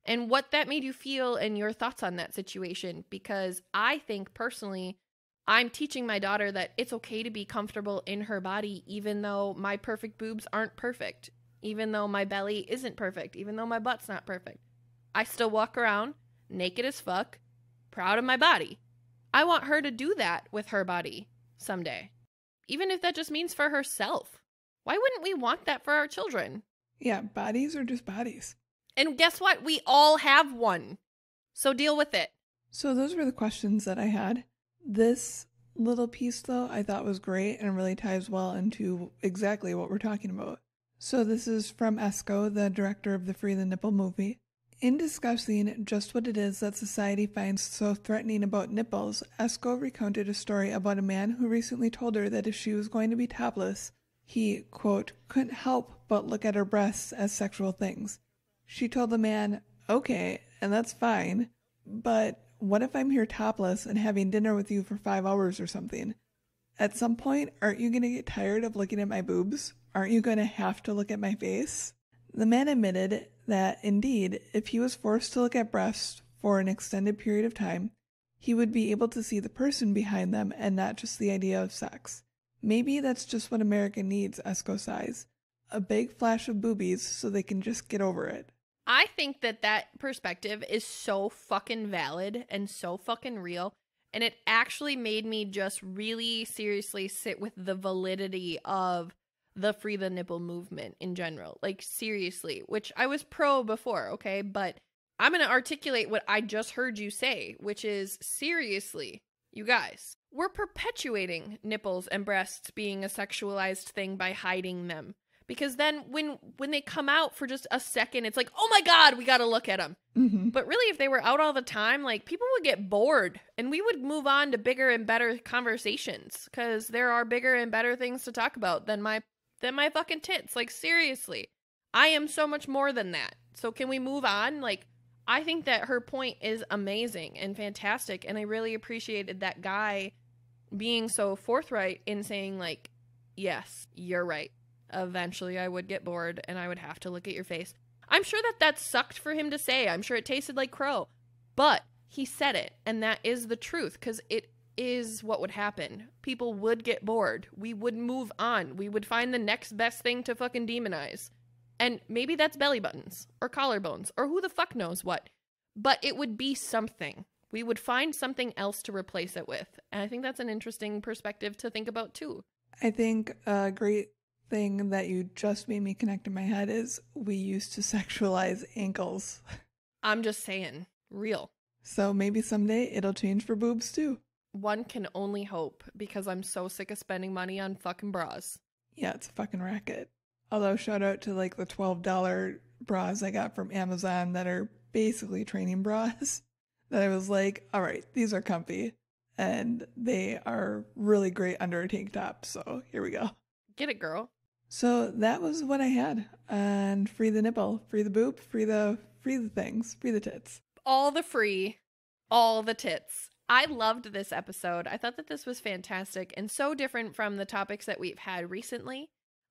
and what that made you feel and your thoughts on that situation. Because I think personally, I'm teaching my daughter that it's okay to be comfortable in her body, even though my perfect boobs aren't perfect. even though my belly isn't perfect, even though my butt's not perfect. I still walk around naked as fuck, proud of my body. I want her to do that with her body someday, even if that just means for herself. Why wouldn't we want that for our children? Yeah, bodies are just bodies. And guess what? We all have one. So deal with it. So those were the questions that I had. This little piece, though, I thought was great and really ties well into exactly what we're talking about. So this is from Esco, the director of the Free the Nipple movie. In discussing just what it is that society finds so threatening about nipples, Esco recounted a story about a man who recently told her that if she was going to be topless, he, quote, couldn't help but look at her breasts as sexual things. She told the man, okay, and that's fine, but what if I'm here topless and having dinner with you for 5 hours or something? At some point, aren't you going to get tired of looking at my boobs? Aren't you going to have to look at my face? The man admitted that, indeed, if he was forced to look at breasts for an extended period of time, he would be able to see the person behind them and not just the idea of sex. Maybe that's just what America needs, Esco sighs. A big flash of boobies so they can just get over it. I think that perspective is so fucking valid and so fucking real. And it actually made me just really seriously sit with the validity of the Free the Nipple movement in general. Like, seriously, which I was pro before, okay? But I'm going to articulate what I just heard you say, which is, seriously, you guys, we're perpetuating nipples and breasts being a sexualized thing by hiding them. Because then when they come out for just a second, it's like, oh my God, we got to look at them. Mm-hmm. But really, if they were out all the time, like, people would get bored and we would move on to bigger and better conversations because there are bigger and better things to talk about than my fucking tits. Like, seriously, I am so much more than that. So can we move on? Like, I think that her point is amazing and fantastic. And I really appreciated that guy being so forthright in saying, like, yes, you're right. Eventually I would get bored and I would have to look at your face. I'm sure that sucked for him to say. I'm sure it tasted like crow. But he said it, and that is the truth, because it is what would happen. People would get bored. We would move on. We would find the next best thing to fucking demonize. And maybe that's belly buttons or collarbones or who the fuck knows what. But it would be something. We would find something else to replace it with. And I think that's an interesting perspective to think about too. I think a great thing that you just made me connect in my head is we used to sexualize ankles. I'm just saying, real. So maybe someday it'll change for boobs too. One can only hope, because I'm so sick of spending money on fucking bras. Yeah, it's a fucking racket. Although shout out to like the $12 bras I got from Amazon that are basically training bras that I was like, all right, these are comfy and they are really great under a tank top. So here we go. Get it, girl. So that was what I had on Free the Nipple, Free the Boob, Free the things, Free the Tits. All the free, all the tits. I loved this episode. I thought that this was fantastic and so different from the topics that we've had recently.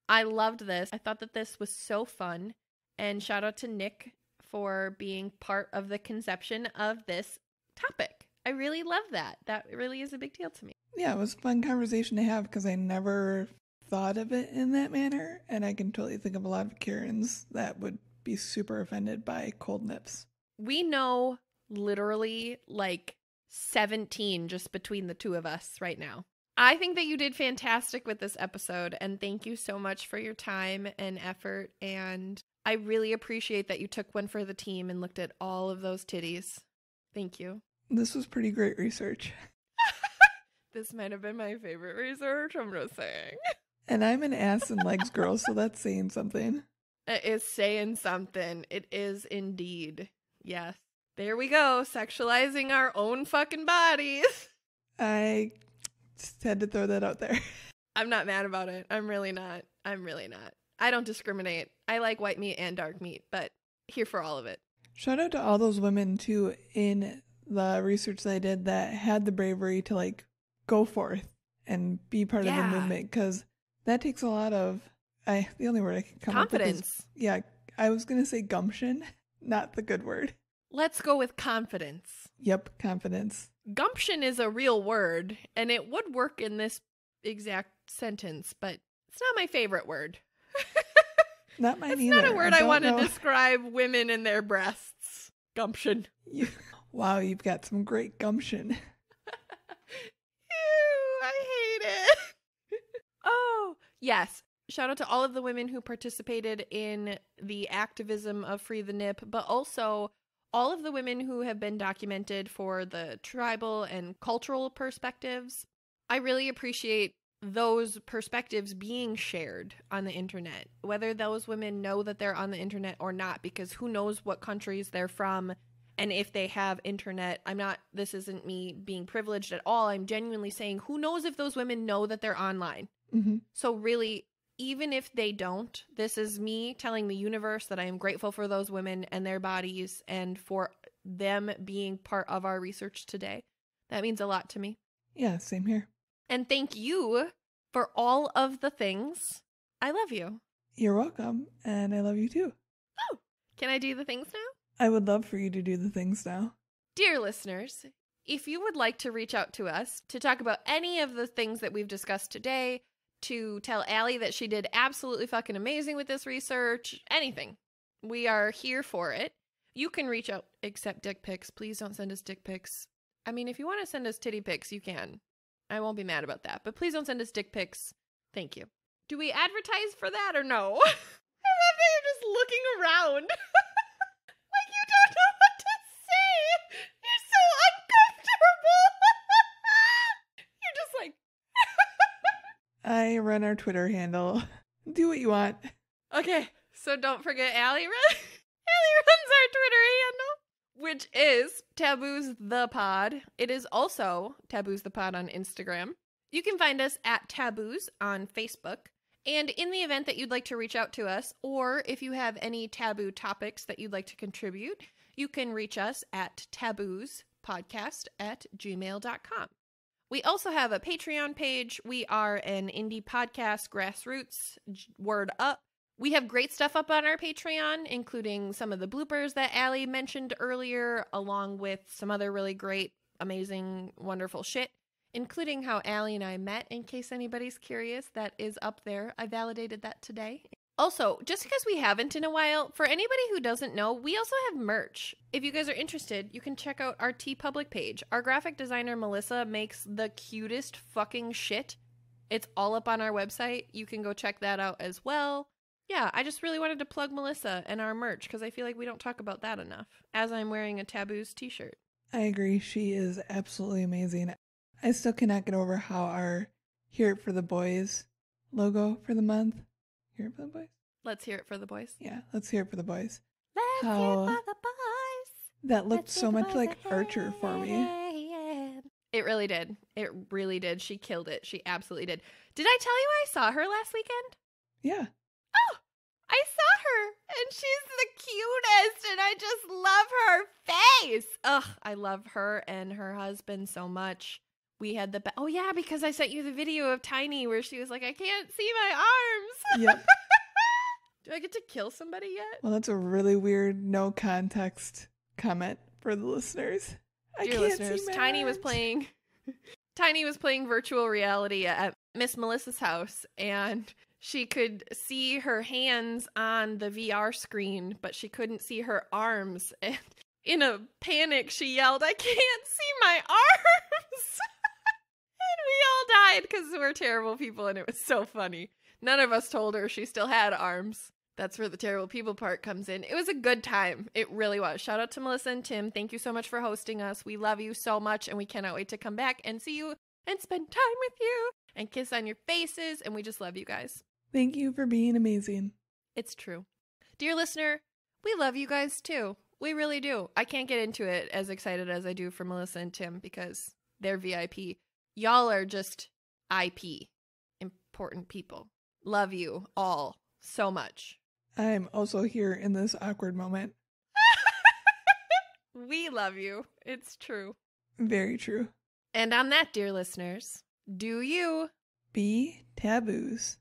I loved this. I thought that this was so fun. And shout out to Nick for being part of the conception of this topic. I really love that. That really is a big deal to me. Yeah, it was a fun conversation to have because I never thought of it in that manner, and I can totally think of a lot of Karens that would be super offended by cold nips. We know literally like 17 just between the two of us right now. I think that you did fantastic with this episode, and thank you so much for your time and effort, and I really appreciate that you took one for the team and looked at all of those titties. Thank you. This was pretty great research. This might have been my favorite research, I'm just saying. And I'm an ass and legs girl, so that's saying something. It is saying something. It is indeed. Yes. There we go. Sexualizing our own fucking bodies. I just had to throw that out there. I'm not mad about it. I'm really not. I don't discriminate. I like white meat and dark meat, but here for all of it. Shout out to all those women, too, in the research that I did that had the bravery to, like, go forth and be part of the movement, because that takes a lot of, the only word I can come up with is, I was going to say gumption, not the good word. Let's go with confidence. Yep, confidence. Gumption is a real word, and it would work in this exact sentence, but it's not my favorite word. Not mine It's either. not a word I want to know. describe women and their breasts. Gumption. Wow, you've got some great gumption. Ew, I hate it. Oh, yes. Shout out to all of the women who participated in the activism of Free the Nip, but also all of the women who have been documented for the tribal and cultural perspectives. I really appreciate those perspectives being shared on the internet, whether those women know that they're on the internet or not, because who knows what countries they're from and if they have internet. This isn't me being privileged at all. I'm genuinely saying, who knows if those women know that they're online? Mm-hmm. So really, even if they don't, this is me telling the universe that I am grateful for those women and their bodies and for them being part of our research today. That means a lot to me. Yeah, same here. And thank you for all of the things. I love you. You're welcome, and I love you too. Oh, can I do the things now? I would love for you to do the things now. Dear listeners, if you would like to reach out to us to talk about any of the things that we've discussed today, to tell Allie that she did absolutely fucking amazing with this research, anything, we are here for it. You can reach out, except dick pics. Please don't send us dick pics. I mean, if you want to send us titty pics, you can. I won't be mad about that, but please don't send us dick pics. Thank you. Do we advertise for that or no? I love that you're just looking around. Like you don't know what to say. You're so uncomfortable. You're just like... I run our Twitter handle. Do what you want. Okay, so don't forget Allie runs our Twitter handle, which is Taboos the Pod. It is also Taboos the Pod on Instagram. You can find us at Taboos on Facebook. And in the event that you'd like to reach out to us, or if you have any taboo topics that you'd like to contribute, you can reach us at taboospodcast@gmail.com. We also have a Patreon page. We are an indie podcast, grassroots, word up. We have great stuff up on our Patreon, including some of the bloopers that Allie mentioned earlier, along with some other really great, amazing, wonderful shit, including how Allie and I met, in case anybody's curious. That is up there. I validated that today. Also, just because we haven't in a while, for anybody who doesn't know, we also have merch. If you guys are interested, you can check out our TeePublic page. Our graphic designer, Melissa, makes the cutest fucking shit. It's all up on our website. You can go check that out as well. Yeah, I just really wanted to plug Melissa and our merch because I feel like we don't talk about that enough, as I'm wearing a Taboos t-shirt. I agree. She is absolutely amazing. I still cannot get over how our Hear It for the Boys logo for the month. Hear It for the Boys? Let's hear it for the boys. Yeah, let's hear it for the boys. Let's How hear it for the boys. That looked Let's so hear the much boys. like Archer for me. Yeah. It really did. It really did. She killed it. She absolutely did. Did I tell you I saw her last weekend? Yeah. Oh, I saw her, and she's the cutest, and I just love her face. Ugh, I love her and her husband so much. We had the oh yeah, because I sent you the video of Tiny where she was like, I can't see my arms. Yep. Do I get to kill somebody yet? Well, that's a really weird, no context comment for the listeners. Dear listeners, Tiny was playing virtual reality at Miss Melissa's house, and she could see her hands on the VR screen, but she couldn't see her arms. And in a panic, she yelled, I can't see my arms! And we all died because we're terrible people, and it was so funny. None of us told her she still had arms. That's where the terrible people part comes in. It was a good time. It really was. Shout out to Melissa and Tim. Thank you so much for hosting us. We love you so much, and we cannot wait to come back and see you and spend time with you and kiss on your faces, and we just love you guys. Thank you for being amazing. It's true. Dear listener, we love you guys too. We really do. I can't get into it as excited as I do for Melissa and Tim because they're VIP. Y'all are just IP. Important people. Love you all so much. I'm also here in this awkward moment. We love you. It's true. Very true. And on that, dear listeners, do you be taboos.